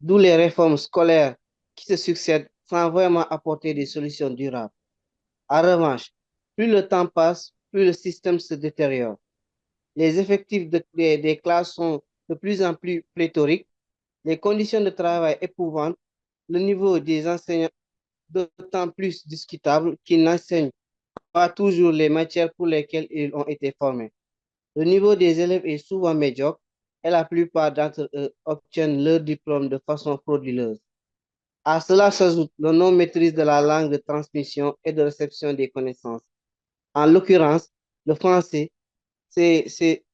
d'où les réformes scolaires qui se succèdent sans vraiment apporter des solutions durables. En revanche, plus le temps passe, plus le système se détériore. Les effectifs des classes sont de plus en plus pléthoriques, les conditions de travail éprouvantes, le niveau des enseignants d'autant plus discutable qu'ils n'enseignent pas toujours les matières pour lesquelles ils ont été formés. Le niveau des élèves est souvent médiocre et la plupart d'entre eux obtiennent leur diplôme de façon frauduleuse. À cela s'ajoute la non-maîtrise de la langue de transmission et de réception des connaissances. En l'occurrence, le français, cet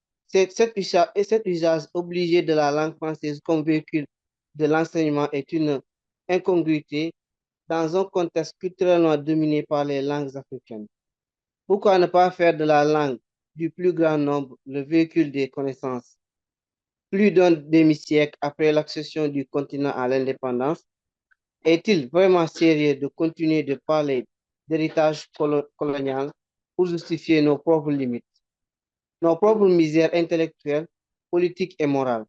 usage obligé de la langue française comme véhicule de l'enseignement est une incongruité dans un contexte culturellement dominé par les langues africaines. Pourquoi ne pas faire de la langue du plus grand nombre le véhicule des connaissances? Plus d'un demi-siècle après l'accession du continent à l'indépendance, est-il vraiment sérieux de continuer de parler d'héritage colonial pour justifier nos propres limites, nos propres misères intellectuelles, politiques et morales?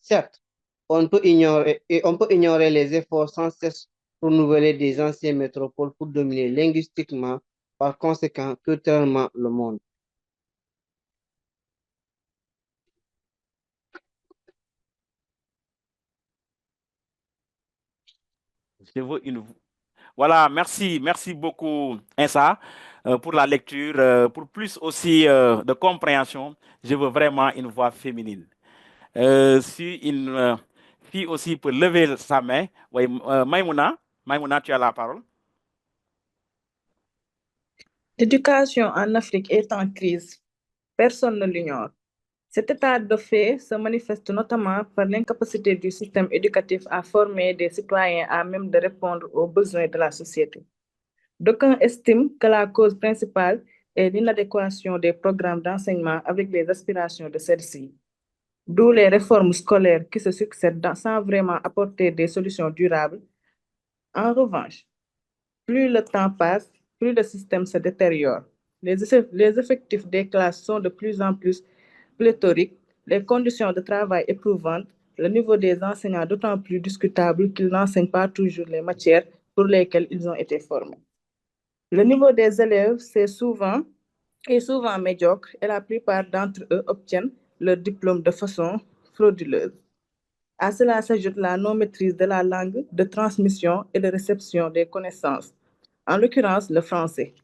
Certes, on peut ignorer les efforts sans cesse renouvelés des anciennes métropoles pour dominer linguistiquement, par conséquent, culturellement le monde. Je veux une... Voilà, merci beaucoup, Insa, pour la lecture. Pour plus aussi de compréhension, je veux vraiment une voix féminine. Si une fille aussi peut lever sa main, oui, Maïmouna, tu as la parole. L'éducation en Afrique est en crise. Personne ne l'ignore. Cet état de fait se manifeste notamment par l'incapacité du système éducatif à former des citoyens à même de répondre aux besoins de la société. D'aucuns estiment que la cause principale est l'inadéquation des programmes d'enseignement avec les aspirations de celles-ci, d'où les réformes scolaires qui se succèdent sans vraiment apporter des solutions durables. En revanche, plus le temps passe, plus le système se détériore. Les effectifs des classes sont de plus en plus pléthoriques, les conditions de travail éprouvantes, le niveau des enseignants d'autant plus discutable qu'ils n'enseignent pas toujours les matières pour lesquelles ils ont été formés. Le niveau des élèves est souvent médiocre et la plupart d'entre eux obtiennent leur diplôme de façon frauduleuse. À cela s'ajoute la non-maîtrise de la langue de transmission et de réception des connaissances, en l'occurrence le français.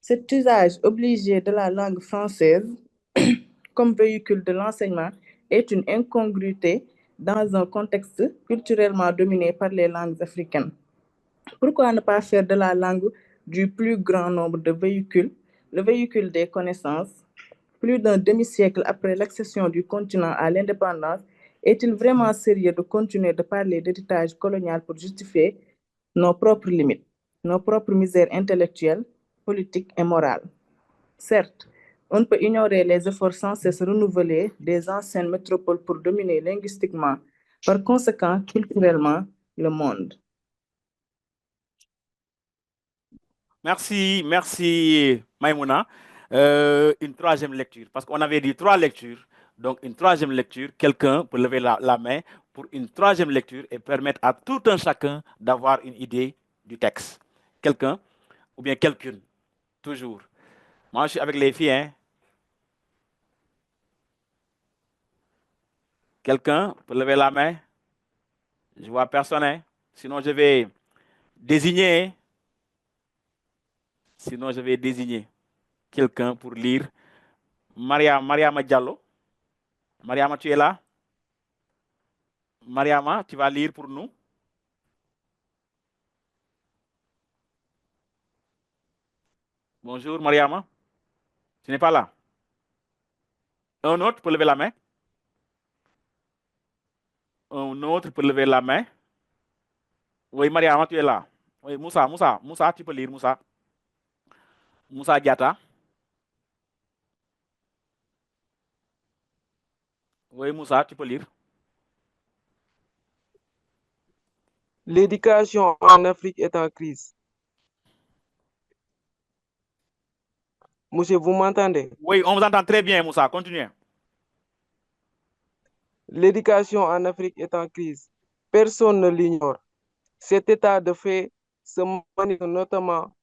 Cet usage obligé de la langue française comme véhicule de l'enseignement est une incongruité dans un contexte culturellement dominé par les langues africaines. Pourquoi ne pas faire de la langue du plus grand nombre de véhicules, le véhicule des connaissances? Plus d'un demi-siècle après l'accession du continent à l'indépendance, est-il vraiment sérieux de continuer de parler d'héritage colonial pour justifier nos propres limites, nos propres misères intellectuelles, politiques et morales? Certes, on ne peut ignorer les efforts sans cesse renouvelés des anciennes métropoles pour dominer linguistiquement, par conséquent culturellement, le monde. Merci, merci Maïmouna. Une troisième lecture, parce qu'on avait dit 3 lectures. Donc une troisième lecture, quelqu'un peut lever la main pour une troisième lecture et permettre à tout un chacun d'avoir une idée du texte. Quelqu'un ou bien quelqu'une, toujours. Moi, je suis avec les filles. Hein. Quelqu'un peut lever la main? Je vois personne. Hein. Sinon, je vais désigner. Hein. Sinon, je vais désigner quelqu'un pour lire. Mariama Diallo. Mariama, tu es là? Mariama, tu vas lire pour nous? Bonjour, Mariama. Tu n'es pas là? Un autre peut lever la main? Un autre peut lever la main? Oui, Mariama, tu es là. Oui, Moussa, tu peux lire, Moussa. Moussa Diata. Oui, Moussa, tu peux lire. L'éducation en Afrique est en crise. Monsieur, vous m'entendez? Oui, on vous entend très bien, Moussa. Continuez. L'éducation en Afrique est en crise. Personne ne l'ignore. Cet état de fait se manifeste notamment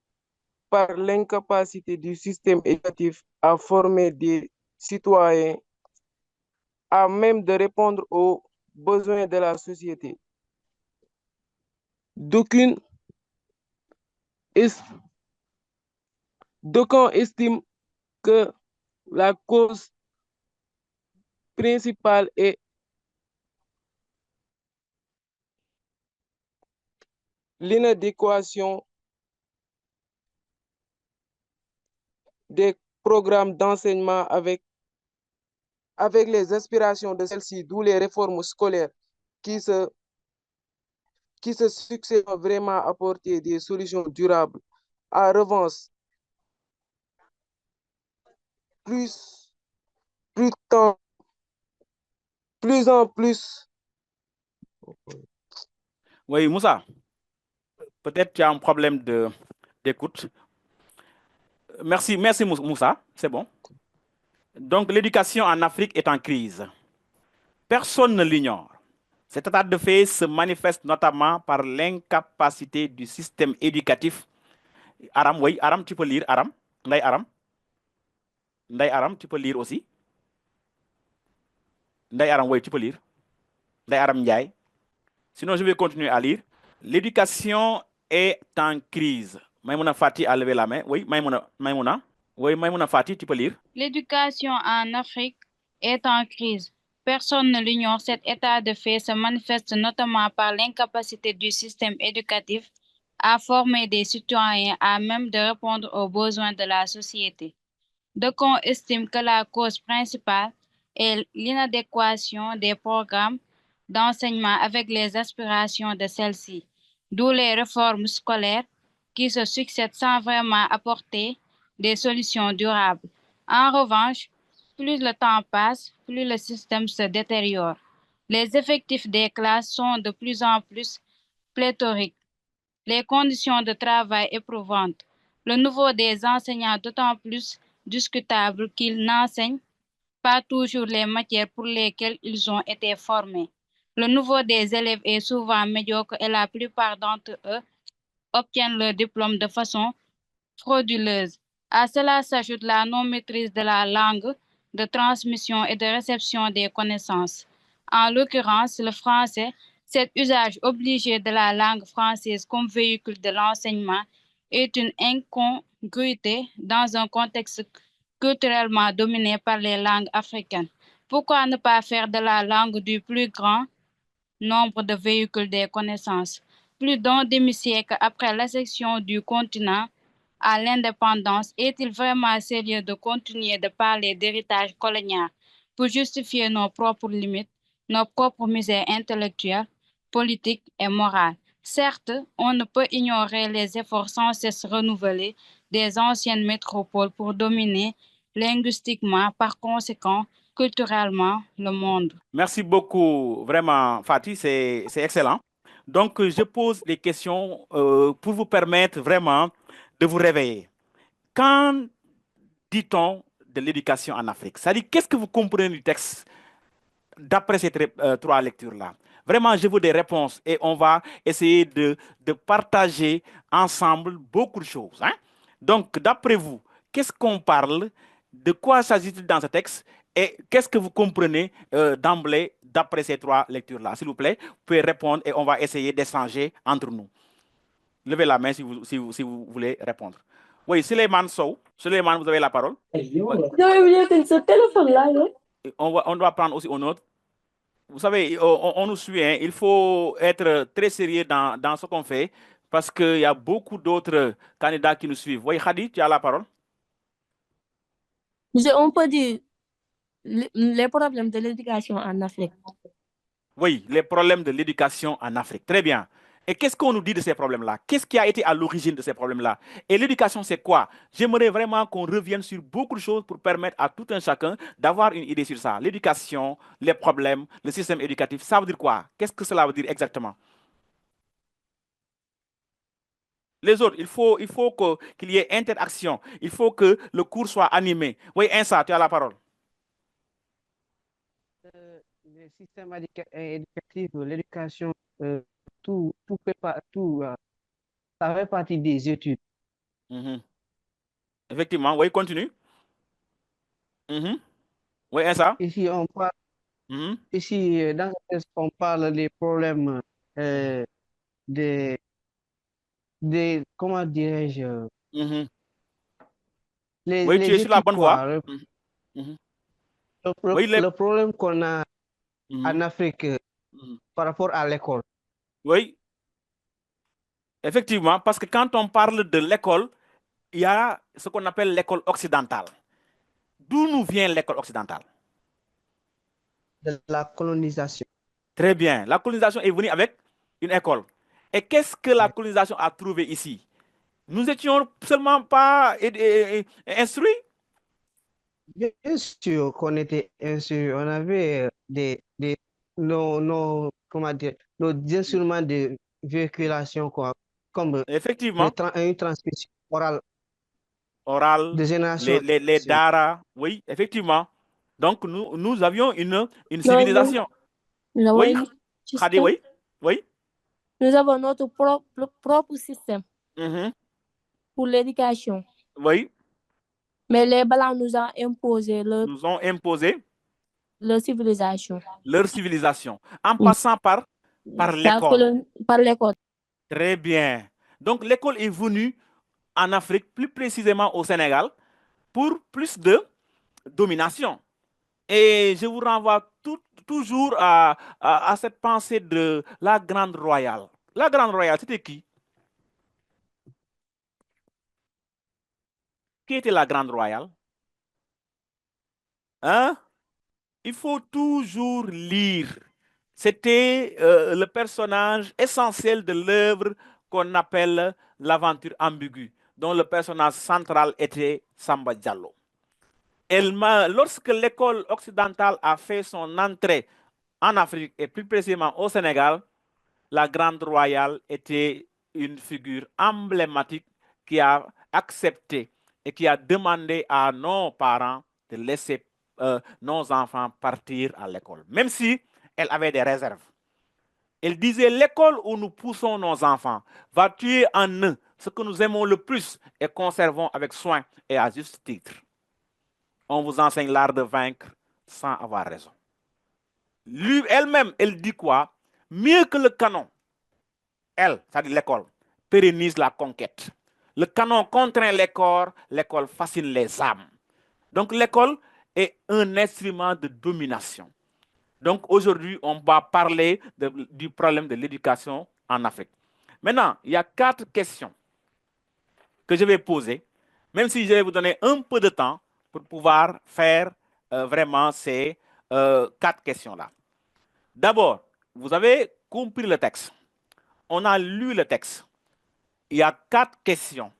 par l'incapacité du système éducatif à former des citoyens à même de répondre aux besoins de la société. D'aucuns estiment que la cause principale est l'inadéquation des programmes d'enseignement avec les aspirations de celles-ci, d'où les réformes scolaires qui se succèdent vraiment apporter des solutions durables. En revanche, plus en plus. Oui, Moussa. Peut-être tu as un problème d'écoute. Merci Moussa. C'est bon. Donc, l'éducation en Afrique est en crise. Personne ne l'ignore. Cet état de fait se manifeste notamment par l'incapacité du système éducatif. Aram, oui, Aram, tu peux lire, Aram. Ndai Aram, tu peux lire aussi. Ndai Aram, oui, tu peux lire. Ndai Aram Ndiaye. Sinon, je vais continuer à lire. L'éducation est en crise. Maïmouna Fati a levé la main. Oui, Maïmouna. Oui, Maïmouna Fati, tu peux lire. L'éducation en Afrique est en crise. Personne ne l'ignore. Cet état de fait se manifeste notamment par l'incapacité du système éducatif à former des citoyens à même de répondre aux besoins de la société. D'aucuns estiment que la cause principale est l'inadéquation des programmes d'enseignement avec les aspirations de celles-ci, d'où les réformes scolaires qui se succèdent sans vraiment apporter des solutions durables. En revanche, plus le temps passe, plus le système se détériore. Les effectifs des classes sont de plus en plus pléthoriques, les conditions de travail éprouvantes, le niveau des enseignants d'autant plus discutable qu'ils n'enseignent pas toujours les matières pour lesquelles ils ont été formés. Le niveau des élèves est souvent médiocre et la plupart d'entre eux obtiennent leur diplôme de façon frauduleuse. À cela s'ajoute la non-maîtrise de la langue de transmission et de réception des connaissances. En l'occurrence, le français, cet usage obligé de la langue française comme véhicule de l'enseignement est une Gruyté dans un contexte culturellement dominé par les langues africaines. Pourquoi ne pas faire de la langue du plus grand nombre de véhicules des connaissances? Plus d'un demi-siècle après la section du continent à l'indépendance, est-il vraiment sérieux de continuer de parler d'héritage colonial pour justifier nos propres limites, nos propres misères intellectuelles, politiques et morales? Certes, on ne peut ignorer les efforts sans cesse renouvelés des anciennes métropoles pour dominer linguistiquement, par conséquent, culturellement, le monde. Merci beaucoup, vraiment, Fatih, c'est excellent. Donc, je pose des questions pour vous permettre vraiment de vous réveiller. Quand dit-on de l'éducation en Afrique? C'est-à-dire, qu'est-ce que vous comprenez du texte d'après ces trois lectures-là? Vraiment, je veux des réponses et on va essayer de partager ensemble beaucoup de choses, hein? Donc, d'après vous, qu'est-ce qu'on parle? De quoi s'agit-il dans ce texte? Et qu'est-ce que vous comprenez d'emblée d'après ces trois lectures-là? S'il vous plaît, vous pouvez répondre et on va essayer d'échanger entre nous. Levez la main si vous voulez répondre. Oui, Suleiman Sow. Suleiman, vous avez la parole. J'aurais oublié que ce téléphone-là, non? On doit prendre aussi un autre. Vous savez, on nous suit, hein. Il faut être très sérieux dans ce qu'on fait parce qu'il y a beaucoup d'autres candidats qui nous suivent. Oui, Khadi, tu as la parole. On peut dire les problèmes de l'éducation en Afrique. Oui, les problèmes de l'éducation en Afrique. Très bien. Et qu'est-ce qu'on nous dit de ces problèmes-là? Qu'est-ce qui a été à l'origine de ces problèmes-là? Et l'éducation, c'est quoi? J'aimerais vraiment qu'on revienne sur beaucoup de choses pour permettre à tout un chacun d'avoir une idée sur ça. L'éducation, les problèmes, le système éducatif, ça veut dire quoi? Qu'est-ce que cela veut dire exactement? Les autres, il faut qu'il y ait interaction. Il faut que le cours soit animé. Oui, Insa, tu as la parole. Le système éducatif, l'éducation, tout ça fait partie des études. Effectivement, oui, continue. Oui, Insa. Ici, on parle, ici, dans ce texte, on parle des problèmes des, comment dirais-je, Oui, tu es sur la bonne voie. Oui, le problème qu'on a en Afrique par rapport à l'école. Oui, effectivement, parce que quand on parle de l'école, il y a ce qu'on appelle l'école occidentale. D'où nous vient l'école occidentale? De la colonisation. Très bien. La colonisation est venue avec une école. Et qu'est-ce que la colonisation a trouvé ici? Nous étions seulement pas instruits? Bien sûr qu'on était instruits. On avait comment dire, nos instruments de véhiculation, quoi, comme effectivement. Une transmission orale. Orale, de génération. Les dara, oui, effectivement. Donc, nous avions une civilisation. Oui, Khadi, oui. Oui. Nous avons notre propre système pour l'éducation. Oui. Mais les Blancs nous ont imposé leur civilisation. Leur civilisation. En passant par l'école. Par l'école. Très bien. Donc, l'école est venue en Afrique, plus précisément au Sénégal, pour plus de domination. Et je vous renvoie toujours à cette pensée de la Grande Royale. La Grande Royale, c'était qui? Qui était la Grande Royale? Hein? Il faut toujours lire. C'était le personnage essentiel de l'œuvre qu'on appelle l'aventure ambiguë, dont le personnage central était Samba Diallo. Lorsque l'école occidentale a fait son entrée en Afrique et plus précisément au Sénégal, la Grande Royale était une figure emblématique qui a accepté et qui a demandé à nos parents de laisser nos enfants partir à l'école, même si elle avait des réserves. Elle disait, l'école où nous poussons nos enfants va tuer en eux ce que nous aimons le plus et conservons avec soin et à juste titre. On vous enseigne l'art de vaincre sans avoir raison. Elle-même, elle dit quoi? Mieux que le canon, elle, c'est-à-dire l'école, pérennise la conquête. Le canon contraint les corps, l'école fascine les âmes. Donc l'école est un instrument de domination. Donc aujourd'hui, on va parler du problème de l'éducation en Afrique. Maintenant, il y a 4 questions que je vais poser, même si je vais vous donner un peu de temps pour pouvoir faire vraiment ces 4 questions-là. D'abord, vous avez compris le texte. On a lu le texte. Il y a 4 questions.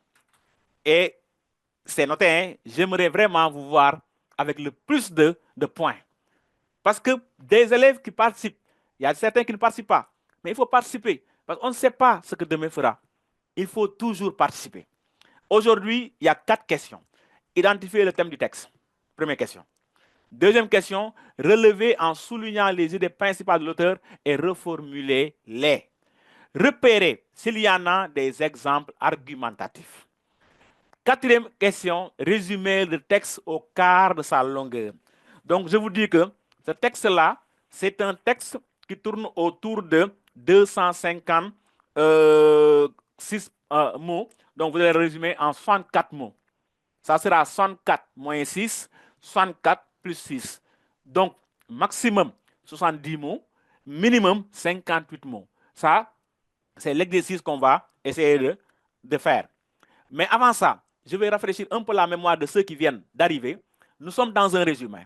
Et c'est noté, hein? J'aimerais vraiment vous voir avec le plus de points. Parce que des élèves qui participent, il y a certains qui ne participent pas. Mais il faut participer. Parce qu'on ne sait pas ce que demain fera. Il faut toujours participer. Aujourd'hui, il y a 4 questions. Identifiez le thème du texte. Première question. Deuxième question, relevez en soulignant les idées principales de l'auteur et reformulez-les. Repérez s'il y en a des exemples argumentatifs. Quatrième question, résumez le texte au quart de sa longueur. Donc, je vous dis que ce texte-là, c'est un texte qui tourne autour de 256 mots. Donc, vous allez résumer en 64 mots. Ça sera 64 moins 6, 64 plus 6. Donc, maximum 70 mots, minimum 58 mots. Ça, c'est l'exercice qu'on va essayer de faire. Mais avant ça, je vais rafraîchir un peu la mémoire de ceux qui viennent d'arriver. Nous sommes dans un résumé.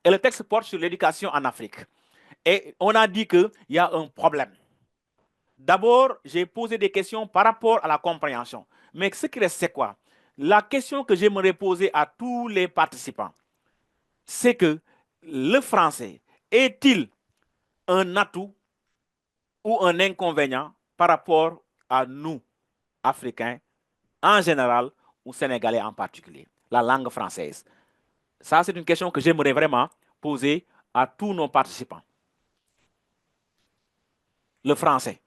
Et le texte porte sur l'éducation en Afrique. Et on a dit qu'il y a un problème. D'abord, j'ai posé des questions par rapport à la compréhension. Mais ce qui reste, c'est quoi? La question que j'aimerais poser à tous les participants, c'est que le français est-il un atout ou un inconvénient par rapport à nous, Africains, en général, ou Sénégalais en particulier, la langue française? Ça, c'est une question que j'aimerais vraiment poser à tous nos participants. Le français,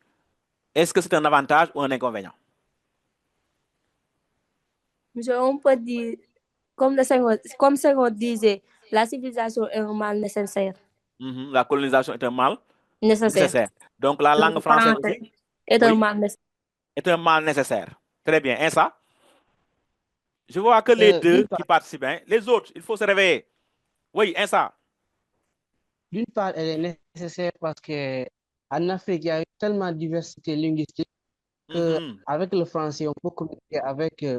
est-ce que c'est un avantage ou un inconvénient? Monsieur, on peut dire, comme Senghor disait, la civilisation est un mal nécessaire. La colonisation est un mal Nécessaire. Donc, la langue française aussi est un mal nécessaire. Est un mal nécessaire. Très bien. Et ça? Je vois que les deux qui participent. Hein? Les autres, il faut se réveiller. Oui, et ça? D'une part, elle est nécessaire parce qu'en Afrique, il y a tellement de diversité linguistique qu'avec le français, on peut communiquer avec les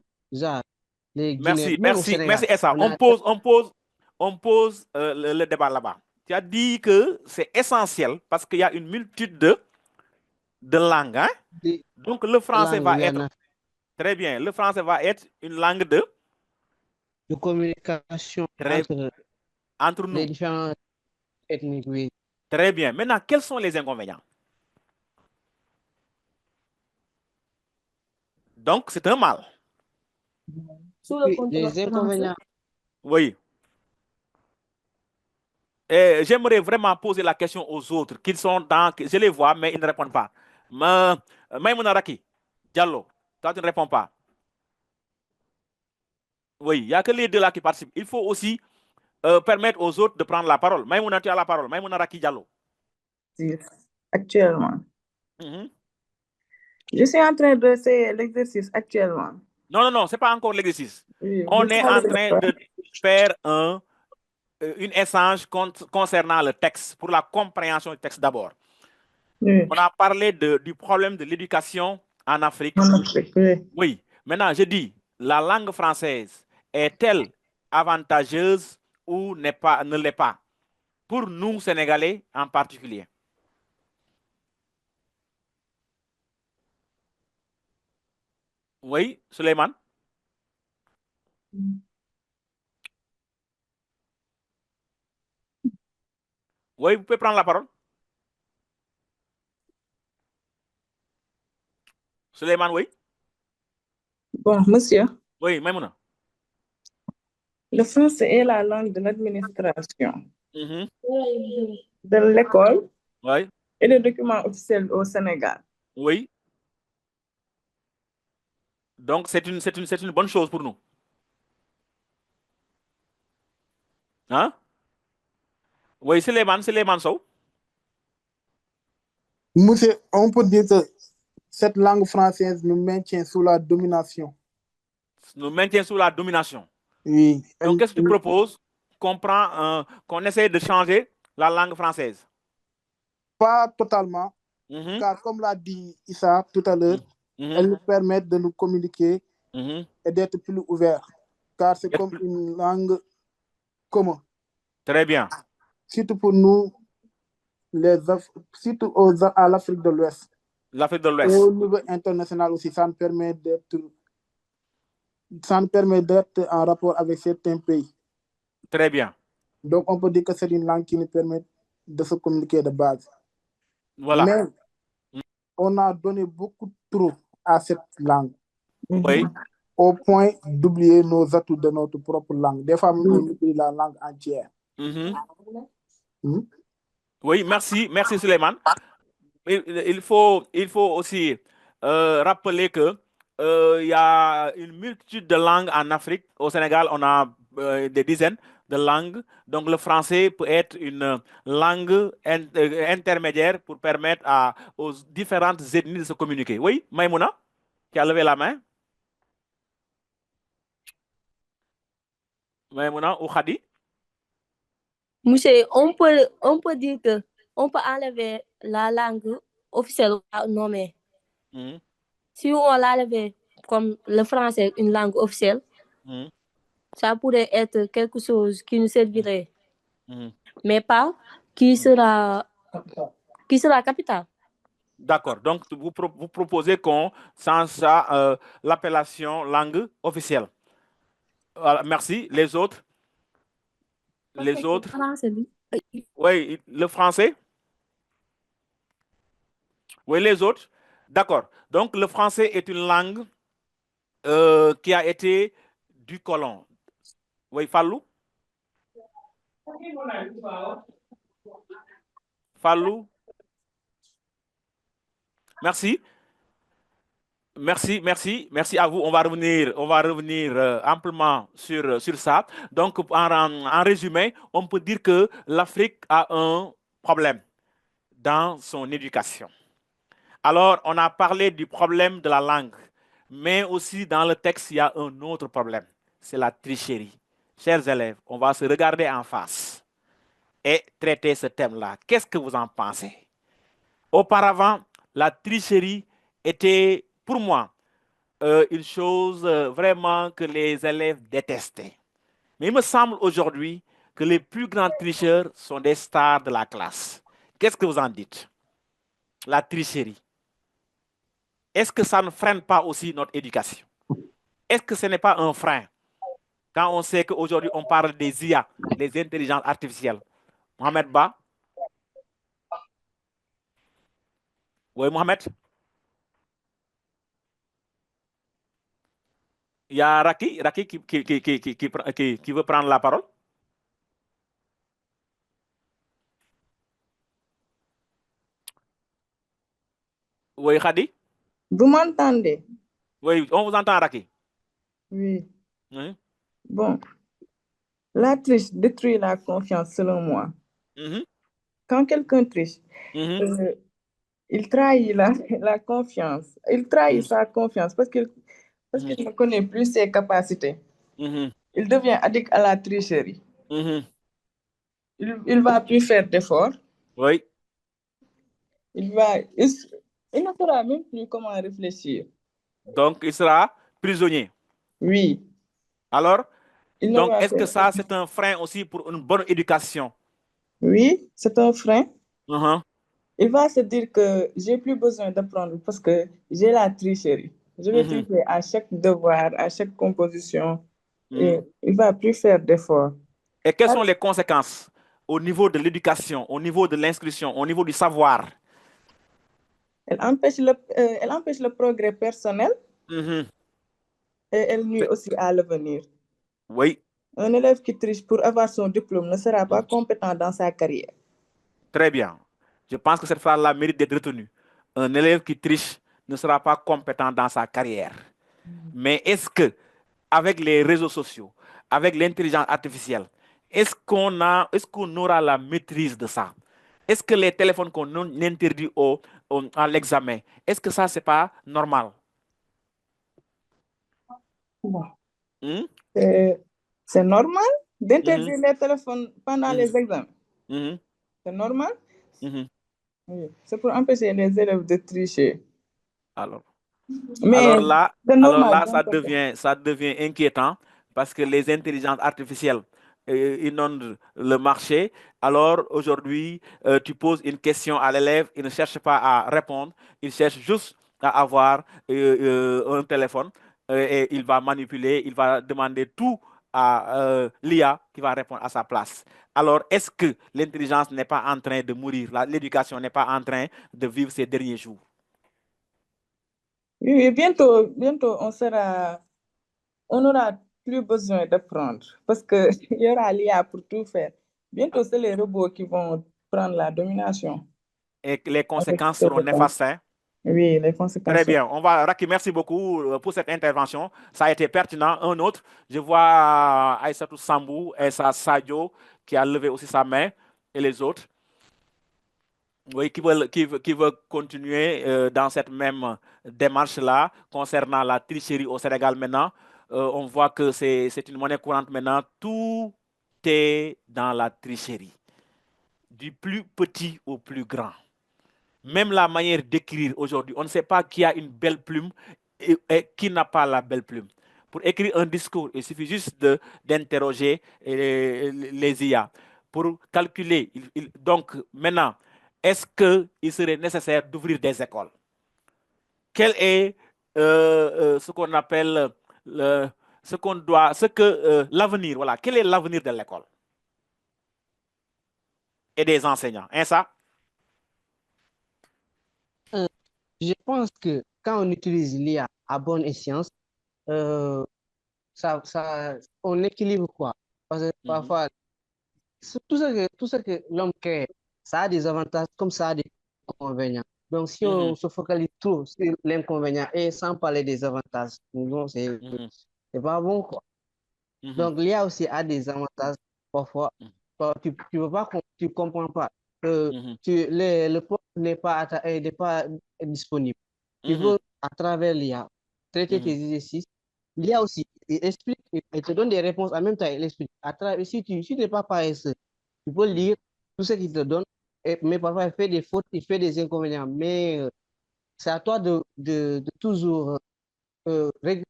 Guinéens. Merci, Essa. On pose le débat là-bas. Tu as dit que c'est essentiel parce qu'il y a une multitude de langues. Hein? Donc, le français va être... Très bien. Le français va être une langue de communication entre nous. Les différentes ethnies, oui. Très bien. Maintenant, quels sont les inconvénients? Donc, c'est un mal. Oui, les inconvénients. Oui. J'aimerais vraiment poser la question aux autres qui sont dans... Je les vois, mais ils ne répondent pas. Maïmouna Raki, Diallo, toi, tu ne réponds pas. Oui, il n'y a que les deux là qui participent. Il faut aussi permettre aux autres de prendre la parole. Maïmouna, tu as la parole. Maïmouna Raki Diallo. Actuellement. Je suis en train de faire l'exercice actuellement. Non, ce n'est pas encore l'exercice. Oui, on est en train de faire une échange concernant le texte, pour la compréhension du texte d'abord. Oui. On a parlé du problème de l'éducation en Afrique. Oui. Oui. Maintenant, je dis, la langue française est-elle avantageuse ou ne l'est pas? Pour nous, Sénégalais en particulier. Oui, Suleiman? Oui, vous pouvez prendre la parole. Suleiman, oui? Bon, monsieur. Oui, Maïmouna. Le français est la langue de l'administration, de l'école et le document officiel au Sénégal. Oui. Donc, c'est une bonne chose pour nous. Hein? Oui, c'est les Sow. Monsieur, on peut dire que cette langue française nous maintient sous la domination. nous maintient sous la domination. Oui. Donc, qu'est-ce que tu proposes? Qu'on essaie de changer la langue française? Pas totalement, car comme l'a dit Issa tout à l'heure, elles nous permettent de nous communiquer et d'être plus ouverts, car c'est comme une langue commune. Très bien. Surtout pour nous, surtout à l'Afrique de l'Ouest. L'Afrique de l'Ouest. Et au niveau international aussi, ça nous permet d'être en rapport avec certains pays. Très bien. Donc, on peut dire que c'est une langue qui nous permet de se communiquer de base. Voilà. Mais on a donné beaucoup trop à cette langue. Oui. Au point d'oublier nos atouts de notre propre langue. Des fois, on oublie la langue entière. Oui, merci Suleiman. Il faut aussi rappeler que il y a une multitude de langues en Afrique. Au Sénégal, on a des dizaines de langues. Donc, le français peut être une langue intermédiaire pour permettre aux différentes ethnies de se communiquer. Oui, Maïmouna, qui a levé la main. Maïmouna ou Khadi? Monsieur, on peut dire que on peut enlever la langue officielle. Non, mais si on l'enlève comme le français, une langue officielle, ça pourrait être quelque chose qui nous servirait, mais pas qui sera capitale. D'accord. Donc, vous proposez qu'on change ça, l'appellation langue officielle. Voilà, merci. Les autres? Les autres? Oui, le français? Oui, les autres? D'accord. Donc, le français est une langue qui a été du colon. Oui, Fallou? Fallou? Merci. Merci à vous. On va revenir amplement sur ça. Donc, en résumé, on peut dire que l'Afrique a un problème dans son éducation. Alors, on a parlé du problème de la langue, mais aussi dans le texte, il y a un autre problème. C'est la tricherie. Chers élèves, on va se regarder en face et traiter ce thème-là. Qu'est-ce que vous en pensez? Auparavant, la tricherie était, pour moi, une chose vraiment que les élèves détestaient. Mais il me semble aujourd'hui que les plus grands tricheurs sont des stars de la classe. Qu'est-ce que vous en dites? La tricherie. Est-ce que ça ne freine pas aussi notre éducation? Est-ce que ce n'est pas un frein quand on sait qu'aujourd'hui on parle des IA, les intelligences artificielles? Mohamed Ba? Oui, Mohamed? Il y a Raki qui veut prendre la parole. Oui, Khadi? Vous m'entendez? Oui, on vous entend, Raki. Oui. Oui. Bon. La triche détruit la confiance, selon moi. Quand quelqu'un triche, il trahit la confiance. Il trahit sa confiance parce qu'il ne connaît plus ses capacités. Il devient addict à la tricherie. Il ne va plus faire d'efforts. Oui. Il ne saura même plus comment réfléchir. Donc, il sera prisonnier. Oui. Alors, donc, est-ce que ça, c'est un frein aussi pour une bonne éducation? Oui, c'est un frein. Il va se dire que j'ai plus besoin d'apprendre parce que j'ai la tricherie. Je vais tricher à chaque devoir, à chaque composition. Et il va plus faire d'efforts. Et quelles sont les conséquences au niveau de l'éducation, au niveau de l'instruction, au niveau du savoir? Elle empêche le progrès personnel. Et elle nuit aussi à l'avenir. Oui. Un élève qui triche pour avoir son diplôme ne sera pas compétent dans sa carrière. Très bien. Je pense que cette phrase-là mérite d'être retenue. Un élève qui triche ne sera pas compétent dans sa carrière. Mais est-ce que, avec les réseaux sociaux, avec l'intelligence artificielle, est-ce qu'on aura la maîtrise de ça? Est-ce que les téléphones qu'on interdit à l'examen, est-ce que ça, c'est pas normal? Bon. Hmm? C'est normal d'interdire les téléphones pendant les examens. C'est normal. Oui. C'est pour empêcher les élèves de tricher. Alors Mais là, c'est normal. ça devient inquiétant parce que les intelligences artificielles inondent le marché. Alors aujourd'hui, tu poses une question à l'élève, il ne cherche pas à répondre, il cherche juste à avoir un téléphone et il va manipuler, il va demander tout à l'IA qui va répondre à sa place. Alors, est-ce que l'intelligence n'est pas en train de mourir? L'éducation n'est pas en train de vivre ses derniers jours? Oui, bientôt, on n'aura plus besoin d'apprendre parce qu'il y aura l'IA pour tout faire. Bientôt, c'est les robots qui vont prendre la domination. Et les conséquences seront néfastes. Hein? Oui, les conséquences. Très bien. Raki, merci beaucoup pour cette intervention. Ça a été pertinent. Un autre, je vois Aïssatou Sambou et Sadio qui a levé aussi sa main et les autres. Oui, qui veulent continuer dans cette même démarche-là concernant la tricherie au Sénégal maintenant. On voit que c'est une monnaie courante maintenant. Tout est dans la tricherie, du plus petit au plus grand. Même la manière d'écrire aujourd'hui, on ne sait pas qui a une belle plume et qui n'a pas la belle plume. Pour écrire un discours, il suffit juste d'interroger les IA. Pour calculer, donc maintenant, est-ce qu'il serait nécessaire d'ouvrir des écoles? Quel est ce qu'on appelle l'avenir? Voilà, quel est l'avenir de l'école et des enseignants? Hein, ça? Je pense que quand on utilise l'IA à bonne escient, on équilibre quoi? Parce que parfois, tout ce que l'homme crée, ça a des avantages comme ça a des inconvénients. Donc, si on se focalise trop sur l'inconvénient et sans parler des avantages, non, c'est pas bon, quoi. Donc, l'IA aussi a des avantages parfois. Tu veux pas, tu comprends pas. Le prof n'est pas disponible. Tu veux, à travers l'IA, traiter tes exercices. L'IA aussi, il explique, il te donne des réponses en même temps, il explique. Si tu n'es pas paresseux, tu peux lire tout ce qu'il te donne, mais parfois il fait des fautes, il fait des inconvénients. Mais c'est à toi de toujours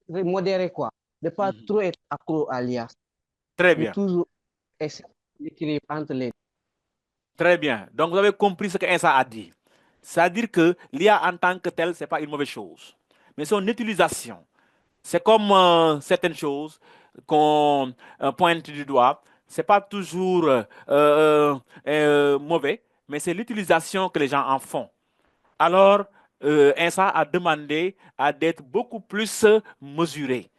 modérer, quoi. De ne pas trop être accro à l'IA. Très De bien. toujours essayer d'équilibrer entre les deux. Très bien. Donc, vous avez compris ce qu'Insa a dit. C'est-à-dire que l'IA en tant que tel, ce n'est pas une mauvaise chose. Mais son utilisation, c'est comme certaines choses qu'on pointe du doigt. Ce n'est pas toujours mauvais, mais c'est l'utilisation que les gens en font. Alors, Insa a demandé à d'être beaucoup plus mesuré.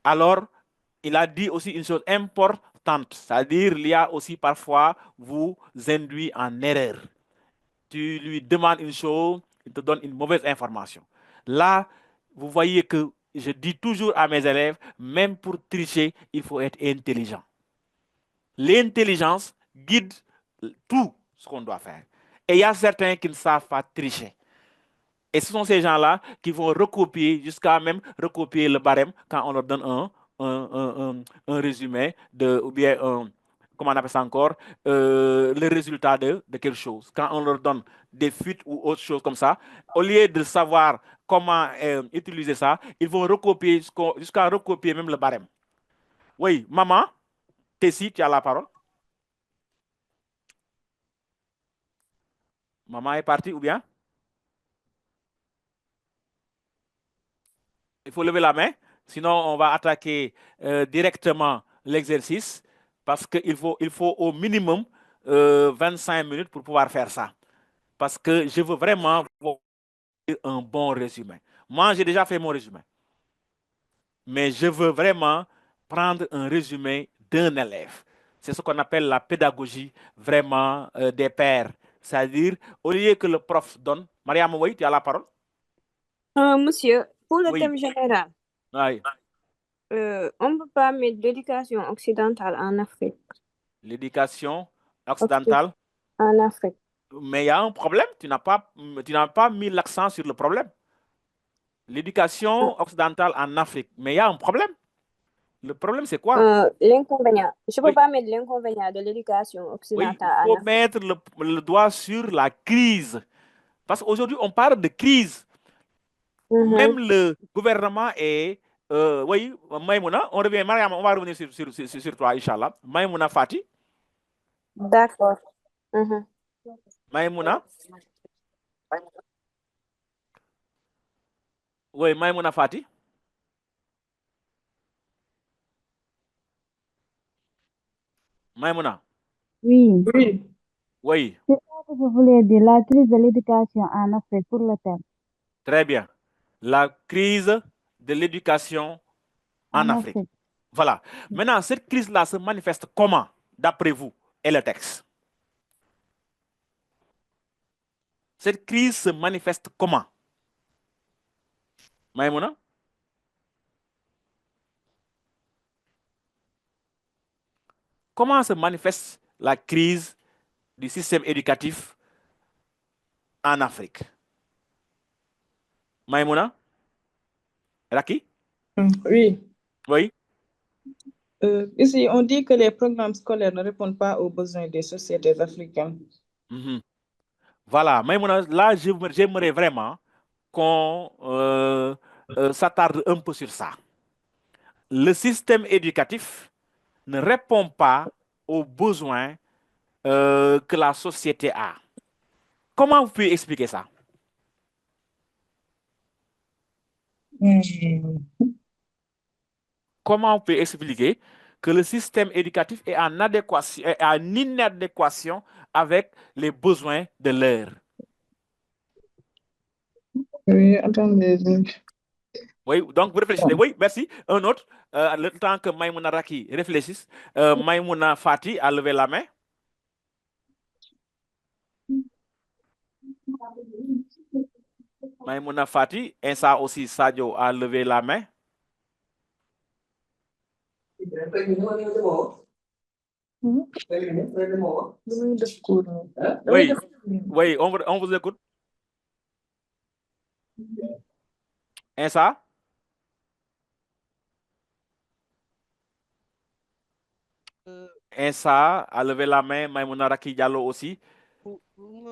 Alors, il a dit aussi une chose importante, c'est-à-dire l'IA aussi parfois vous induit en erreur. Tu lui demandes une chose, il te donne une mauvaise information. Là, vous voyez que je dis toujours à mes élèves, même pour tricher, il faut être intelligent. L'intelligence guide tout ce qu'on doit faire. Et il y a certains qui ne savent pas tricher. Et ce sont ces gens-là qui vont recopier, jusqu'à même recopier le barème quand on leur donne un résumé ou bien comment on appelle ça encore, le résultat de quelque chose. Quand on leur donne des fuites ou autre chose comme ça, au lieu de savoir comment utiliser ça, ils vont recopier jusqu'à recopier même le barème. Oui, maman, Tessie, tu as la parole. Maman est partie ou bien? Il faut lever la main, sinon on va attaquer directement l'exercice parce qu'il faut au minimum 25 minutes pour pouvoir faire ça. Parce que je veux vraiment un bon résumé. Moi, j'ai déjà fait mon résumé. Mais je veux vraiment prendre un résumé d'un élève. C'est ce qu'on appelle la pédagogie vraiment des pairs. C'est-à-dire, au lieu que le prof donne... Mariam, oui, tu as la parole. Monsieur, pour le Oui. thème général, Oui. on ne peut pas mettre l'éducation occidentale en Afrique. L'éducation occidentale en Afrique. Mais il y a un problème, tu n'as pas mis l'accent sur le problème. l'éducation occidentale en Afrique. Mais il y a un problème. Le problème, c'est quoi? L'inconvénient. Je ne peux Oui. pas mettre l'inconvénient de l'éducation Oui, occidentale il en faut Afrique. mettre le doigt sur la crise. Parce qu'aujourd'hui, on parle de crise. Même le gouvernement est... oui, Maïmouna, on revient, Mariam, on va revenir sur toi, Inch'Allah. Maïmouna Fati. D'accord. Maïmouna. Oui, Maïmouna Fati. Maïmouna. Oui. Oui. C'est ça que je voulais dire, la crise de l'éducation en Afrique pour le thème. Très bien. La crise de l'éducation en Afrique. Voilà. Maintenant, cette crise-là se manifeste comment, d'après vous et le texte? Cette crise se manifeste comment? Maïmouna? Comment se manifeste la crise du système éducatif en Afrique? Maïmouna? Raki? Oui. Oui. Ici, on dit que les programmes scolaires ne répondent pas aux besoins des sociétés africaines. Voilà, Maïmouna, là, j'aimerais vraiment qu'on s'attarde un peu sur ça. Le système éducatif ne répond pas aux besoins que la société a. Comment vous pouvez expliquer ça? Comment on peut expliquer que le système éducatif est en inadéquation avec les besoins de l'heure? Oui, attendez. Oui, donc vous réfléchissez. Oui, merci. Un autre, le temps que Maïmouna Raki réfléchisse, Maïmouna Fati a levé la main. Maïmouna Fati, et ça aussi, Sadio a levé la main. Oui, oui, on vous écoute. Et ça? Insa a levé la main, Maïmouna Raki Diallo aussi.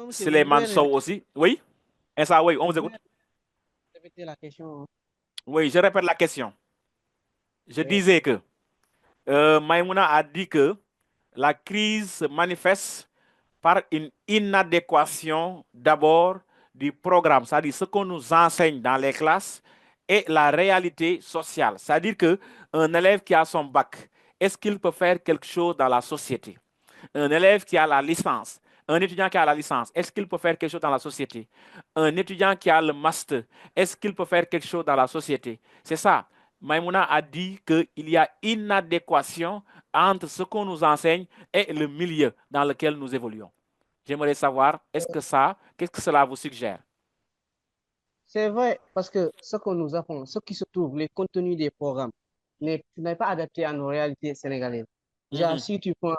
Suleiman Sow aussi. Oui? Insa, oui, on vous écoute. Répétez la question. Oui, je répète la question. Je disais que Maïmouna a dit que la crise se manifeste par une inadéquation d'abord du programme, c'est-à-dire ce qu'on nous enseigne dans les classes et la réalité sociale. C'est-à-dire qu'un élève qui a son bac, est-ce qu'il peut faire quelque chose dans la société? Un élève qui a la licence, un étudiant qui a la licence, est-ce qu'il peut faire quelque chose dans la société? Un étudiant qui a le master, est-ce qu'il peut faire quelque chose dans la société? C'est ça. Maïmouna a dit qu'il y a inadéquation entre ce qu'on nous enseigne et le milieu dans lequel nous évoluons. J'aimerais savoir, qu'est-ce que cela vous suggère? C'est vrai, parce que ce qu'on nous apprend, ce qui se trouve, les contenus des programmes, n'est pas adapté à nos réalités sénégalaises. Genre, si tu prends,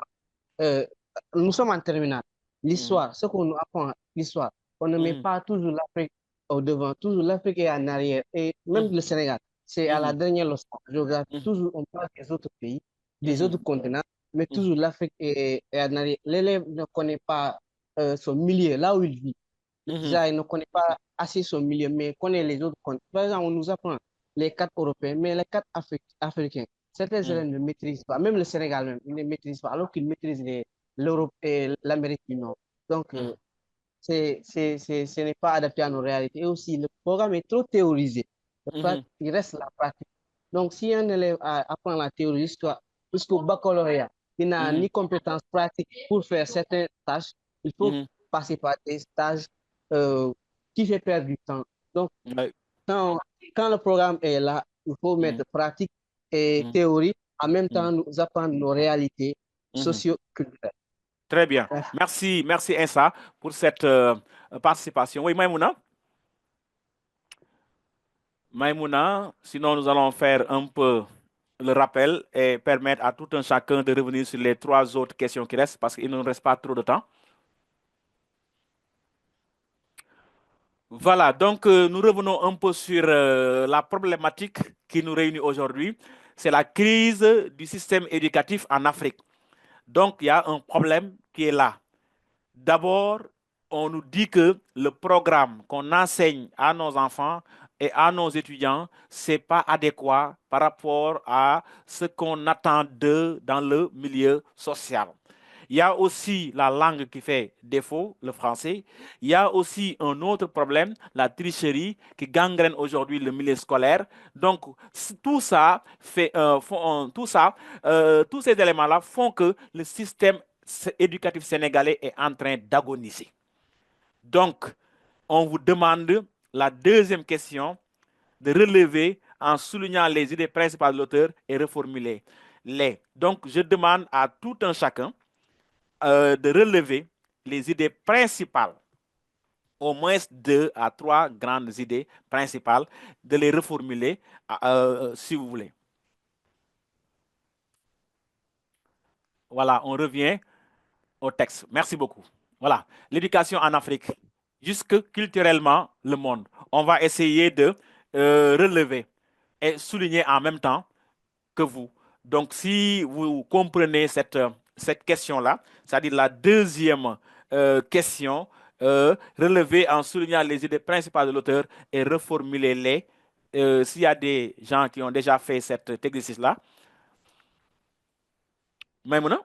nous sommes en terminale, l'histoire, ce qu'on nous apprend, l'histoire, on ne met pas toujours l'Afrique au devant, toujours l'Afrique est en arrière, et même le Sénégal, c'est à la dernière leçon de géographie, toujours on parle des autres pays, des autres continents, mais toujours l'Afrique est en arrière. L'élève ne connaît pas son milieu, là où il vit. Déjà, il ne connaît pas assez son milieu, mais connaît les autres comptes. Par exemple, on nous apprend les 4 européens, mais les 4 africains, certains élèves ne maîtrisent pas, même le Sénégal même, ils ne maîtrisent pas, alors qu'ils maîtrisent l'Europe et l'Amérique du Nord. Donc, ce n'est pas adapté à nos réalités. Et aussi, le programme est trop théorisé. Il reste la pratique. Donc, si un élève apprend la théorie jusqu'au baccalauréat, il n'a ni compétences pratiques pour faire certaines tâches, il faut passer par des stages qui fait perdre du temps. Donc, quand le programme est là, il faut mettre pratique et théorie, en même temps nous apprendre nos réalités socio-culturelles. Très bien. Merci Insa pour cette participation. Oui, Maïmouna? Maïmouna, sinon nous allons faire un peu le rappel et permettre à tout un chacun de revenir sur les 3 autres questions qui restent parce qu'il ne nous reste pas trop de temps. Voilà, donc nous revenons un peu sur la problématique qui nous réunit aujourd'hui. C'est la crise du système éducatif en Afrique. Donc, il y a un problème qui est là. D'abord, on nous dit que le programme qu'on enseigne à nos enfants et à nos étudiants, ce n'est pas adéquat par rapport à ce qu'on attend d'eux dans le milieu social. Il y a aussi la langue qui fait défaut, le français. Il y a aussi un autre problème, la tricherie qui gangrène aujourd'hui le milieu scolaire. Donc, tout ça tous ces éléments-là font que le système éducatif sénégalais est en train d'agoniser. Donc, on vous demande la deuxième question de relever en soulignant les idées principales de l'auteur et reformuler les. Donc, je demande à tout un chacun de relever les idées principales, au moins 2 à 3 grandes idées principales, de les reformuler si vous voulez. Voilà, on revient au texte. Merci beaucoup. Voilà, l'éducation en Afrique, jusque culturellement le monde. On va essayer de relever et souligner en même temps que vous. Donc, si vous comprenez cette question-là, c'est-à-dire la deuxième question, relevée en soulignant les idées principales de l'auteur et reformuler-les. S'il y a des gens qui ont déjà fait cet exercice-là. Maïmouna?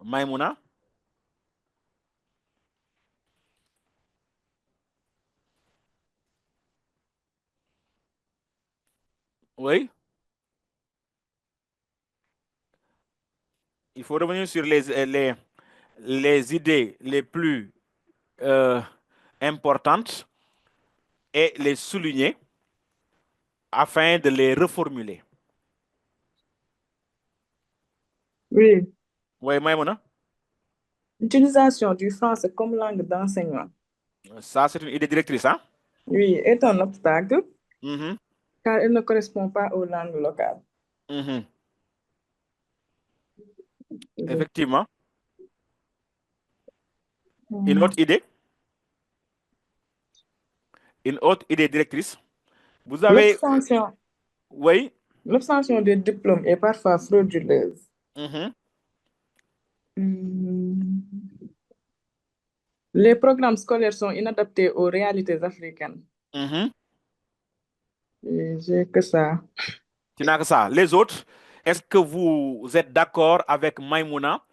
Maïmouna? Oui? Il faut revenir sur les idées les plus importantes et les souligner afin de les reformuler. Oui. Oui, Maïmouna? L'utilisation du français comme langue d'enseignement. Ça, c'est une idée directrice, hein? Oui, est un obstacle, Mm-hmm. car elle ne correspond pas aux langues locales. Mm-hmm. Effectivement. Une autre idée? Une autre idée directrice? Vous avez... Oui? L'obtention des diplômes est parfois frauduleuse. Mm-hmm. Les programmes scolaires sont inadaptés aux réalités africaines. Mm-hmm. J'ai que ça. Tu n'as que ça. Les autres, est-ce que vous êtes d'accord avec Maïmouna?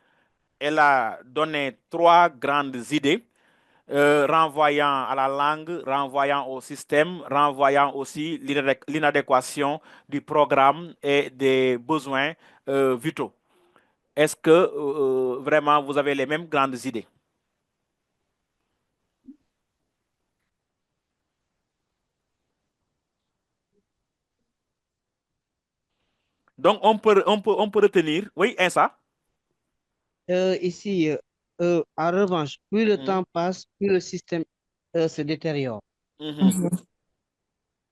Elle a donné 3 grandes idées, renvoyant à la langue, renvoyant au système, renvoyant aussi l'inadéquation du programme et des besoins vitaux. Est-ce que vraiment vous avez les mêmes grandes idées? Donc, on peut retenir. Oui, Insa? Ici, en revanche, plus le temps passe, plus le système se détériore.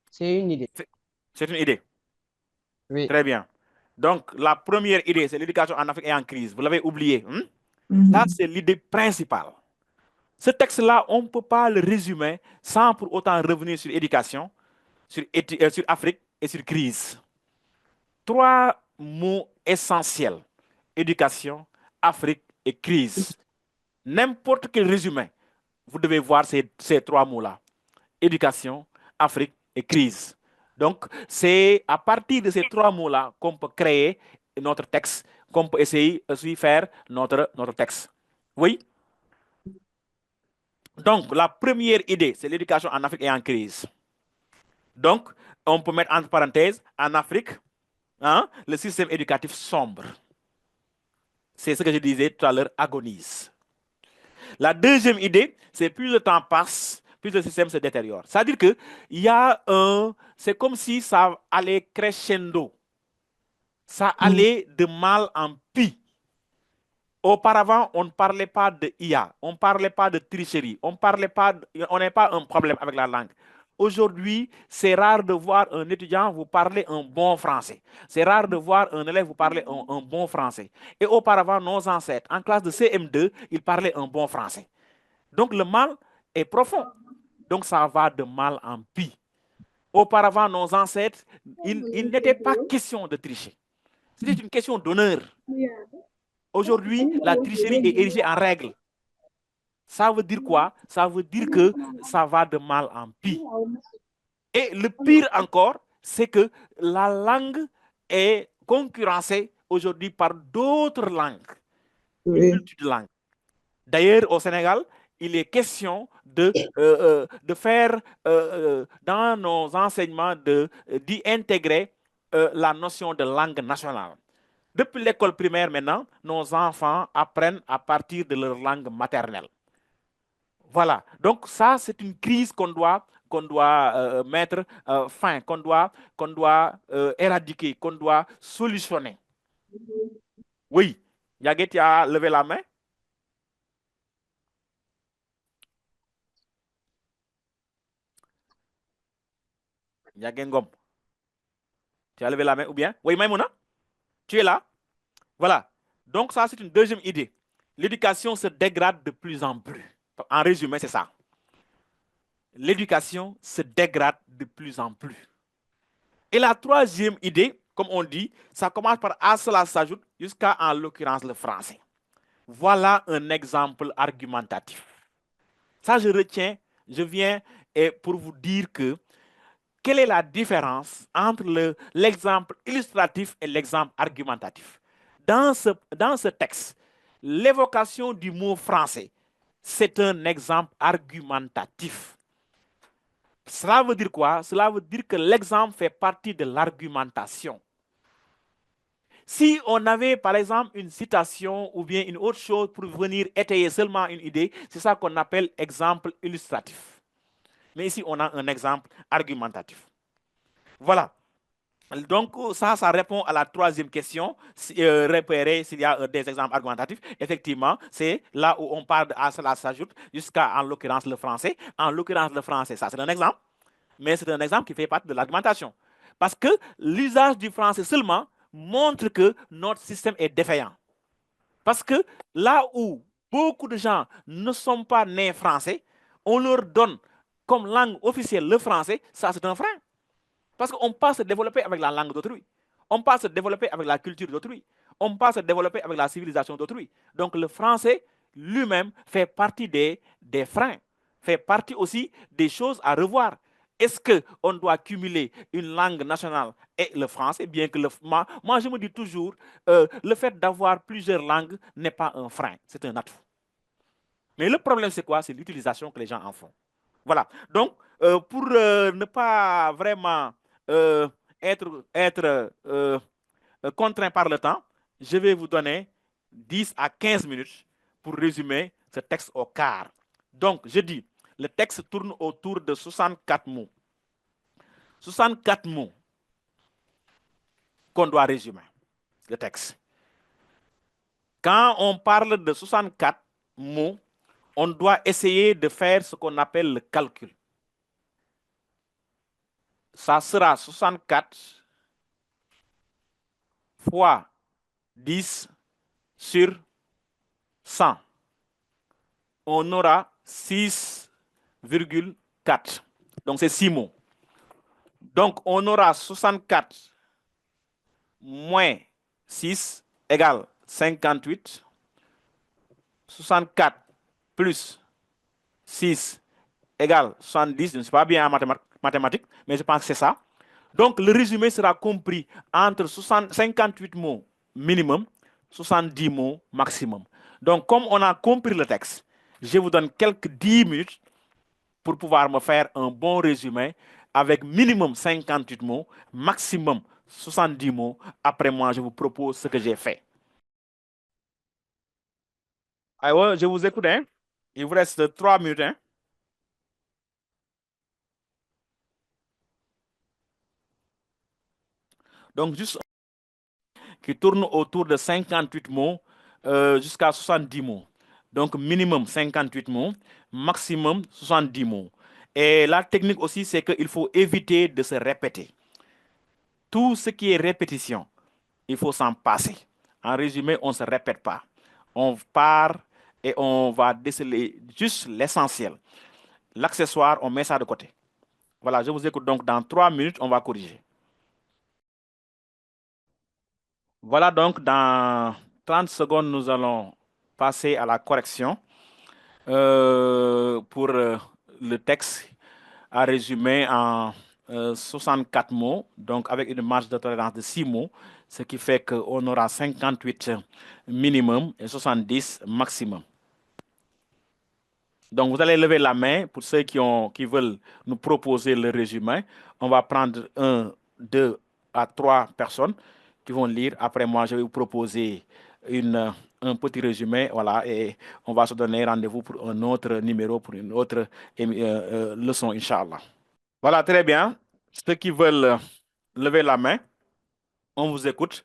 C'est une idée. C'est une idée. Oui. Très bien. Donc, la première idée, c'est l'éducation en Afrique est en crise. Vous l'avez oublié. Ça, c'est l'idée principale. Ce texte-là, on ne peut pas le résumer sans pour autant revenir sur l'éducation, sur Afrique et sur crise. 3 mots essentiels. Éducation, Afrique et crise. N'importe quel résumé, vous devez voir ces 3 mots-là. Éducation, Afrique et crise. Donc, c'est à partir de ces 3 mots-là qu'on peut créer notre texte, qu'on peut essayer de faire notre texte. Oui? Donc, la première idée, c'est l'éducation en Afrique est en crise. Donc, on peut mettre entre parenthèses, en Afrique, le système éducatif sombre. C'est ce que je disais tout à l'heure, agonise. La deuxième idée, c'est plus le temps passe, plus le système se détériore. C'est-à-dire que c'est comme si ça allait crescendo. Ça allait de mal en pis. Auparavant, on ne parlait pas de IA, on ne parlait pas de tricherie, on n'est pas un problème avec la langue. Aujourd'hui, c'est rare de voir un étudiant vous parler un bon français. C'est rare de voir un élève vous parler un bon français. Et auparavant, nos ancêtres, en classe de CM2, ils parlaient un bon français. Donc, le mal est profond. Donc, ça va de mal en pis. Auparavant, nos ancêtres, il n'était pas question de tricher. C'était une question d'honneur. Aujourd'hui, la tricherie est érigée en règle. Ça veut dire quoi? Ça veut dire que ça va de mal en pis. Et le pire encore, c'est que la langue est concurrencée aujourd'hui par d'autres langues. Une multitude de langues. D'ailleurs, au Sénégal, il est question de faire dans nos enseignements d'y intégrer la notion de langue nationale. Depuis l'école primaire maintenant, nos enfants apprennent à partir de leur langue maternelle. Voilà. Donc ça, c'est une crise qu'on doit mettre fin, qu'on doit éradiquer, qu'on doit solutionner. Oui. Yaguet, tu as levé la main? Yagengom. Tu as levé la main ou bien? Oui, Maïmouna? Tu es là? Voilà. Donc ça, c'est une deuxième idée. L'éducation se dégrade de plus en plus. En résumé, c'est ça. L'éducation se dégrade de plus en plus. Et la troisième idée, comme on dit, ça commence par à cela s'ajoute jusqu'à, en l'occurrence, le français. Voilà un exemple argumentatif. Ça, je viens pour vous dire que quelle est la différence entre l'exemple illustratif et l'exemple argumentatif? Dans ce texte, l'évocation du mot français, c'est un exemple argumentatif. Cela veut dire quoi? Cela veut dire que l'exemple fait partie de l'argumentation. Si on avait, par exemple, une citation ou bien une autre chose pour venir étayer seulement une idée, c'est ça qu'on appelle exemple illustratif. Mais ici, on a un exemple argumentatif. Voilà. Donc, ça répond à la troisième question, repérer s'il y a des exemples argumentatifs. Effectivement, c'est là où on parle à cela s'ajoute jusqu'à, en l'occurrence, le français. En l'occurrence, le français, ça c'est un exemple, mais c'est un exemple qui fait partie de l'argumentation. Parce que l'usage du français seulement montre que notre système est défaillant. Parce que là où beaucoup de gens ne sont pas nés français, on leur donne comme langue officielle le français, ça c'est un frein. Parce qu'on peut se développer avec la langue d'autrui. On peut se développer avec la culture d'autrui. On peut se développer avec la civilisation d'autrui. Donc le français lui-même fait partie des freins, fait partie aussi des choses à revoir. Est-ce qu'on doit cumuler une langue nationale et le français, bien que moi je me dis toujours, le fait d'avoir plusieurs langues n'est pas un frein, c'est un atout. Mais le problème c'est quoi? C'est l'utilisation que les gens en font. Voilà. Donc, pour ne pas vraiment être contraint par le temps, je vais vous donner 10 à 15 minutes pour résumer ce texte au quart. Donc, je dis, le texte tourne autour de 64 mots. 64 mots qu'on doit résumer, le texte. Quand on parle de 64 mots, on doit essayer de faire ce qu'on appelle le calcul. Ça sera 64 fois 10 sur 100. On aura 6,4. Donc, c'est 6 mots. Donc, on aura 64 moins 6 égale 58. 64 plus 6 égale 70. Je ne suis pas bien en mathématiques, mais je pense que c'est ça. Donc, le résumé sera compris entre 58 mots minimum, 70 mots maximum. Donc, comme on a compris le texte, je vous donne quelques 10 minutes pour pouvoir me faire un bon résumé avec minimum 58 mots, maximum 70 mots. Après moi, je vous propose ce que j'ai fait. Alors, je vous écoute. Hein? Il vous reste 3 minutes. Hein? Donc, juste qui tourne autour de 58 mots jusqu'à 70 mots. Donc, minimum 58 mots, maximum 70 mots. Et la technique aussi, c'est qu'il faut éviter de se répéter. Tout ce qui est répétition, il faut s'en passer. En résumé, on ne se répète pas. On part et on va déceler juste l'essentiel. L'accessoire, on met ça de côté. Voilà, je vous écoute donc dans 3 minutes, on va corriger. Voilà donc, dans 30 secondes, nous allons passer à la correction pour le texte à résumer en 64 mots, donc avec une marge de tolérance de 6 mots, ce qui fait qu'on aura 58 minimum et 70 maximum. Donc, vous allez lever la main pour ceux qui veulent nous proposer le résumé. On va prendre 1, 2 à 3 personnes qui vont lire. Après moi, je vais vous proposer un petit résumé. Voilà, et on va se donner rendez-vous pour un autre numéro, pour une autre leçon, Inch'Allah. Voilà, très bien. Ceux qui veulent lever la main, on vous écoute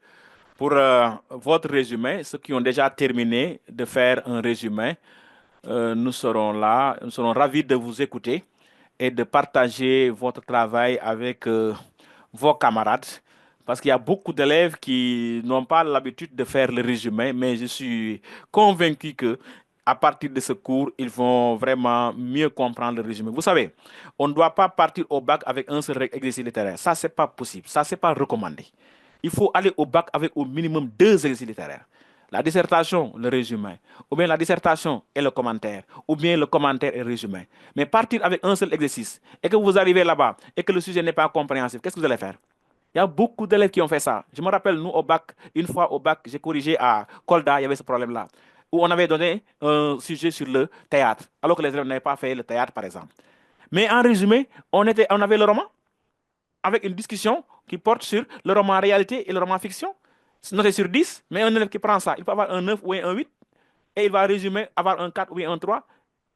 pour votre résumé. Ceux qui ont déjà terminé de faire un résumé, nous serons là, nous serons ravis de vous écouter et de partager votre travail avec vos camarades. Parce qu'il y a beaucoup d'élèves qui n'ont pas l'habitude de faire le résumé, mais je suis convaincu que à partir de ce cours, ils vont vraiment mieux comprendre le résumé. Vous savez, on ne doit pas partir au bac avec un seul exercice littéraire. Ça, ce n'est pas possible. Ça, ce n'est pas recommandé. Il faut aller au bac avec au minimum 2 exercices littéraires. La dissertation, le résumé, ou bien la dissertation et le commentaire, ou bien le commentaire et le résumé. Mais partir avec un seul exercice et que vous arrivez là-bas et que le sujet n'est pas compréhensible, qu'est-ce que vous allez faire? Il y a beaucoup d'élèves qui ont fait ça. Je me rappelle, nous, au bac, une fois au bac, j'ai corrigé à Kolda, il y avait ce problème-là, où on avait donné un sujet sur le théâtre, alors que les élèves n'avaient pas fait le théâtre, par exemple. Mais en résumé, on avait le roman, avec une discussion qui porte sur le roman réalité et le roman fiction. C'est noté sur 10, mais un élève qui prend ça, il peut avoir un 9 ou un 8, et il va résumer, avoir un 4 ou un 3.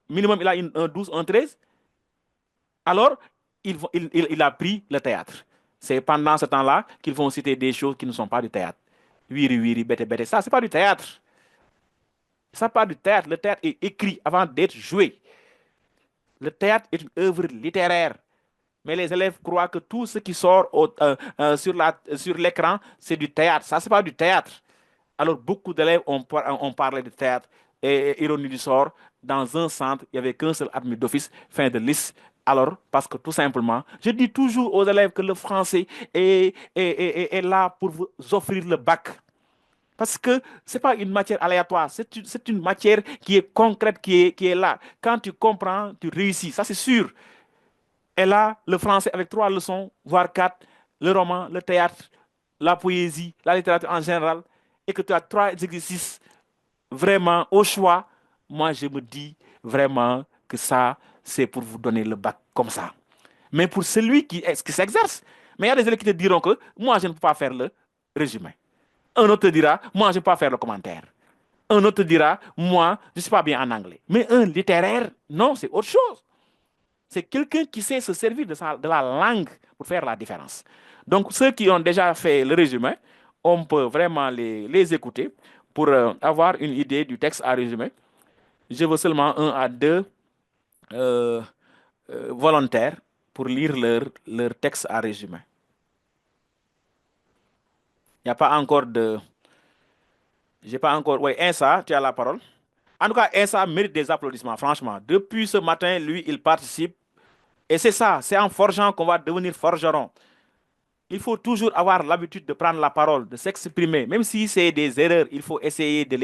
Minimum, il a un 12 ou un 13. Alors, il a pris le théâtre. C'est pendant ce temps-là qu'ils vont citer des choses qui ne sont pas du théâtre. Wiri, wiri, bête, bête. Ça, ce n'est pas du théâtre. Ça, pas du théâtre. Le théâtre est écrit avant d'être joué. Le théâtre est une œuvre littéraire. Mais les élèves croient que tout ce qui sort sur l'écran, c'est du théâtre. Ça, ce n'est pas du théâtre. Alors, beaucoup d'élèves ont parlé de théâtre. Et ironie du sort, dans un centre, il n'y avait qu'un seul admis d'office, fin de liste. Alors, parce que tout simplement, je dis toujours aux élèves que le français est là pour vous offrir le bac. Parce que ce n'est pas une matière aléatoire, c'est une matière qui est concrète, qui est là. Quand tu comprends, tu réussis, ça c'est sûr. Et là, le français avec 3 leçons, voire 4, le roman, le théâtre, la poésie, la littérature en général, et que tu as 3 exercices vraiment au choix, moi je me dis vraiment que ça, c'est pour vous donner le bac comme ça. Mais pour celui qui s'exerce, mais il y a des élèves qui te diront que moi je ne peux pas faire le résumé. Un autre te dira, moi je ne peux pas faire le commentaire. Un autre te dira, moi je ne suis pas bien en anglais. Mais un littéraire, non, c'est autre chose. C'est quelqu'un qui sait se servir de la langue pour faire la différence. Donc, ceux qui ont déjà fait le résumé, on peut vraiment les écouter pour avoir une idée du texte à résumer. Je veux seulement 1 à 2 volontaires pour lire leur texte à résumer. Il n'y a pas encore de... J'ai pas encore... Oui, Insa, tu as la parole. En tout cas, Insa mérite des applaudissements, franchement. Depuis ce matin, lui, il participe. Et c'est ça, c'est en forgeant qu'on va devenir forgeron. Il faut toujours avoir l'habitude de prendre la parole, de s'exprimer. Même si c'est des erreurs, il faut essayer de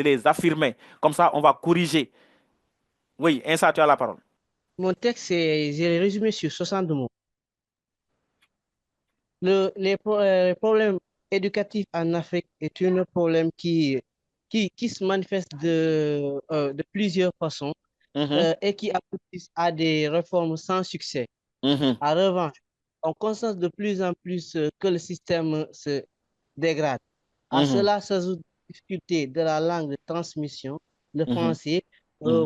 les affirmer. Comme ça, on va corriger. Oui, Insa, tu as la parole. Mon texte, j'ai résumé sur 60 mots. Les problèmes éducatifs en Afrique est un problème qui se manifeste de plusieurs façons et qui aboutissent à des réformes sans succès. En revanche, on constate de plus en plus que le système se dégrade. À cela s'ajoute la difficulté de la langue de transmission, le français.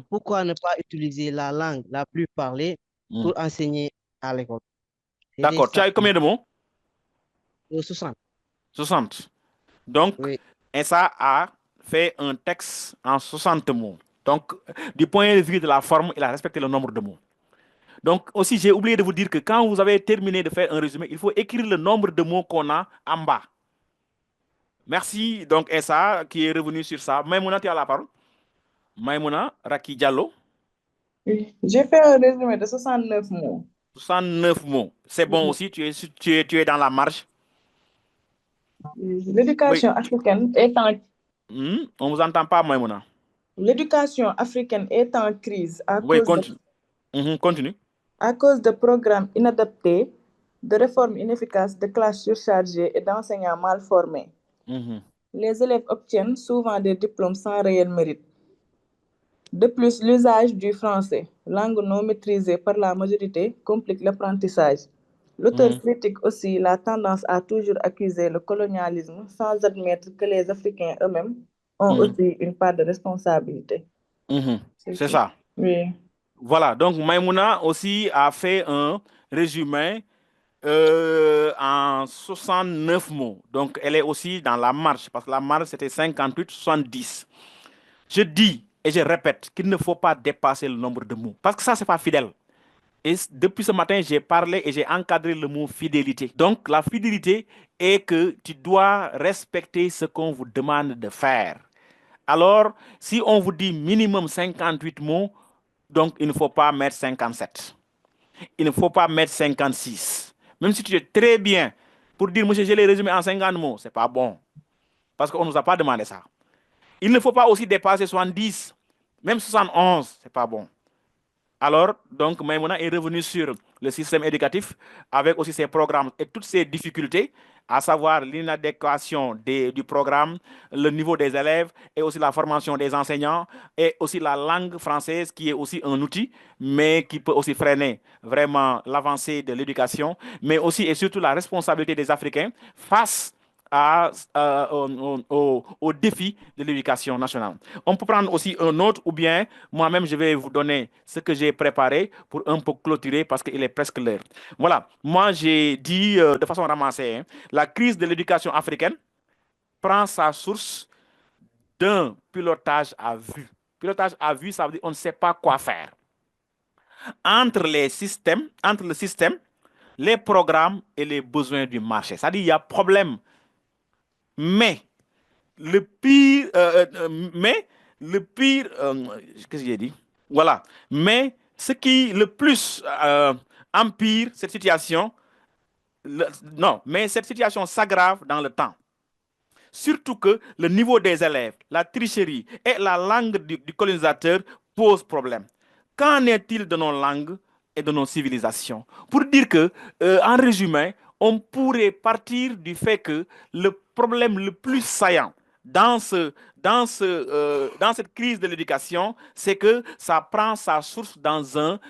Pourquoi ne pas utiliser la langue la plus parlée pour enseigner à l'école? D'accord. Tu as eu combien de mots? 60. 60. Donc, oui. Insa a fait un texte en 60 mots. Donc, du point de vue de la forme, il a respecté le nombre de mots. Donc aussi, j'ai oublié de vous dire que quand vous avez terminé de faire un résumé, il faut écrire le nombre de mots qu'on a en bas. Merci donc Essa qui est revenu sur ça. Maïmouna, tu as la parole. Maïmouna Raki Diallo. Oui. J'ai fait un résumé de 69 mots. 69 mots. C'est bon aussi, tu es dans la marge. L'éducation africaine est en... On ne vous entend pas, Maïmouna. L'éducation africaine est en crise continue. À cause de programmes inadaptés, de réformes inefficaces, de classes surchargées et d'enseignants mal formés. Les élèves obtiennent souvent des diplômes sans réel mérite. De plus, l'usage du français, langue non maîtrisée par la majorité, complique l'apprentissage. L'auteur critique aussi la tendance à toujours accuser le colonialisme sans admettre que les Africains eux-mêmes ont aussi une part de responsabilité. C'est ça. Oui. Voilà, donc Maïmouna aussi a fait un résumé en 69 mots. Donc elle est aussi dans la marge, parce que la marge c'était 58-70. Je dis et je répète qu'il ne faut pas dépasser le nombre de mots, parce que ça c'est pas fidèle. Et depuis ce matin, j'ai parlé et j'ai encadré le mot fidélité. Donc la fidélité est que tu dois respecter ce qu'on vous demande de faire. Alors, si on vous dit minimum 58 mots, donc il ne faut pas mettre 57. Il ne faut pas mettre 56. Même si tu es très bien pour dire, monsieur, je l'ai résumé en 50 mots, ce n'est pas bon. Parce qu'on ne nous a pas demandé ça. Il ne faut pas aussi dépasser 70, même 71, ce n'est pas bon. Alors, donc, Maïmouna est revenu sur le système éducatif avec aussi ses programmes et toutes ses difficultés, à savoir l'inadéquation du programme, le niveau des élèves et aussi la formation des enseignants et aussi la langue française qui est aussi un outil, mais qui peut aussi freiner vraiment l'avancée de l'éducation, mais aussi et surtout la responsabilité des Africains face au défi de l'éducation nationale. On peut prendre aussi un autre ou bien moi-même je vais vous donner ce que j'ai préparé pour un peu clôturer parce qu'il est presque l'heure. Voilà, moi j'ai dit de façon ramassée, la crise de l'éducation africaine prend sa source d'un pilotage à vue. Pilotage à vue, ça veut dire qu'on ne sait pas quoi faire. Entre le système, les programmes et les besoins du marché. C'est-à-dire qu'il y a problème. Mais le pire, qu'est-ce que j'ai dit? Voilà. Mais ce qui le plus empire cette situation, mais cette situation s'aggrave dans le temps. Surtout que le niveau des élèves, la tricherie et la langue du colonisateur posent problème. Qu'en est-il de nos langues et de nos civilisations? Pour dire que, en résumé, on pourrait partir du fait que le problème le plus saillant dans cette crise de l'éducation, c'est que ça prend sa source dans un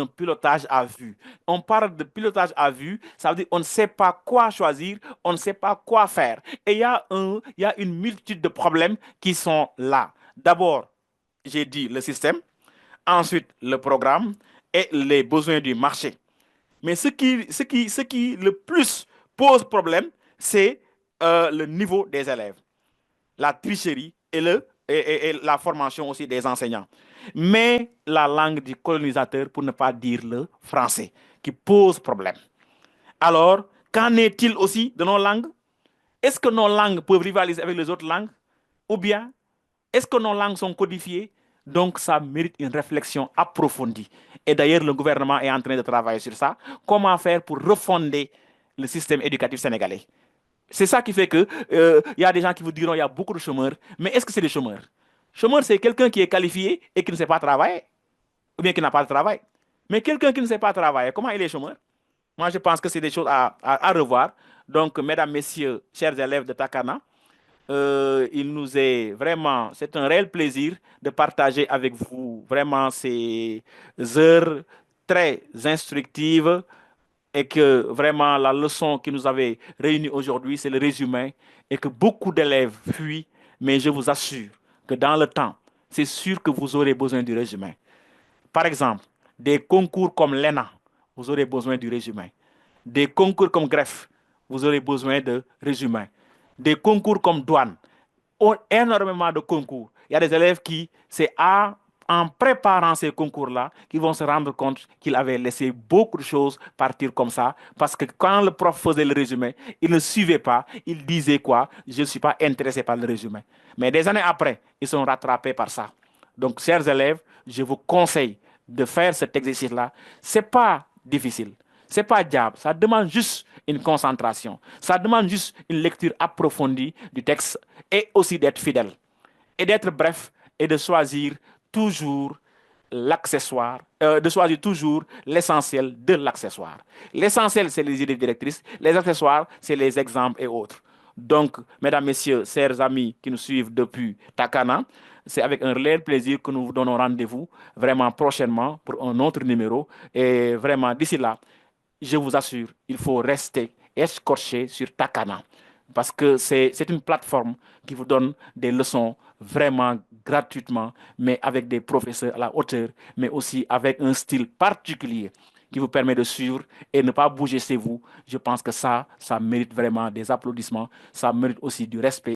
pilotage à vue. On parle de pilotage à vue, ça veut dire qu'on ne sait pas quoi choisir, on ne sait pas quoi faire. Et il y a une multitude de problèmes qui sont là. D'abord, j'ai dit le système, ensuite le programme et les besoins du marché. Mais ce qui le plus pose problème, c'est le niveau des élèves, la tricherie et la formation aussi des enseignants. Mais la langue du colonisateur, pour ne pas dire le français, qui pose problème. Alors, qu'en est-il aussi de nos langues? Est-ce que nos langues peuvent rivaliser avec les autres langues? Ou bien, est-ce que nos langues sont codifiées? Donc, ça mérite une réflexion approfondie. Et d'ailleurs, le gouvernement est en train de travailler sur ça. Comment faire pour refonder le système éducatif sénégalais? C'est ça qui fait que y a des gens qui vous diront qu'il y a beaucoup de chômeurs. Mais est-ce que c'est des chômeurs? Chômeur, c'est quelqu'un qui est qualifié et qui ne sait pas travailler. Ou bien qui n'a pas de travail. Mais quelqu'un qui ne sait pas travailler, comment il est chômeur? Moi, je pense que c'est des choses à revoir. Donc, mesdames, messieurs, chers élèves de Takana, il nous est vraiment, c'est un réel plaisir de partager avec vous vraiment ces heures très instructives et que vraiment la leçon qui nous avait réunis aujourd'hui, c'est le résumé et que beaucoup d'élèves fuient, mais je vous assure que dans le temps, c'est sûr que vous aurez besoin du résumé. Par exemple, des concours comme l'ENA, vous aurez besoin du résumé. Des concours comme greffe, vous aurez besoin de résumé. Des concours comme douane, ont énormément de concours. Il y a des élèves qui, c'est A en préparant ces concours-là qu'ils vont se rendre compte qu'ils avaient laissé beaucoup de choses partir comme ça, parce que quand le prof faisait le résumé, il ne suivait pas, il disait quoi? Je ne suis pas intéressé par le résumé. Mais des années après, ils sont rattrapés par ça. Donc, chers élèves, je vous conseille de faire cet exercice-là. Ce n'est pas difficile. Ce n'est pas diable. Ça demande juste une concentration. Ça demande juste une lecture approfondie du texte et aussi d'être fidèle. Et d'être bref et de choisir toujours l'accessoire, de choisir toujours l'essentiel de l'accessoire. L'essentiel, c'est les idées directrices. Les accessoires, c'est les exemples et autres. Donc, mesdames, messieurs, chers amis qui nous suivent depuis Takana, c'est avec un réel plaisir que nous vous donnons rendez-vous vraiment prochainement pour un autre numéro. Et vraiment, d'ici là, je vous assure, il faut rester escorché sur Takana. Parce que c'est une plateforme qui vous donne des leçons vraiment gratuitement, mais avec des professeurs à la hauteur, mais aussi avec un style particulier qui vous permet de suivre et ne pas bouger chez vous. Je pense que ça mérite vraiment des applaudissements, ça mérite aussi du respect.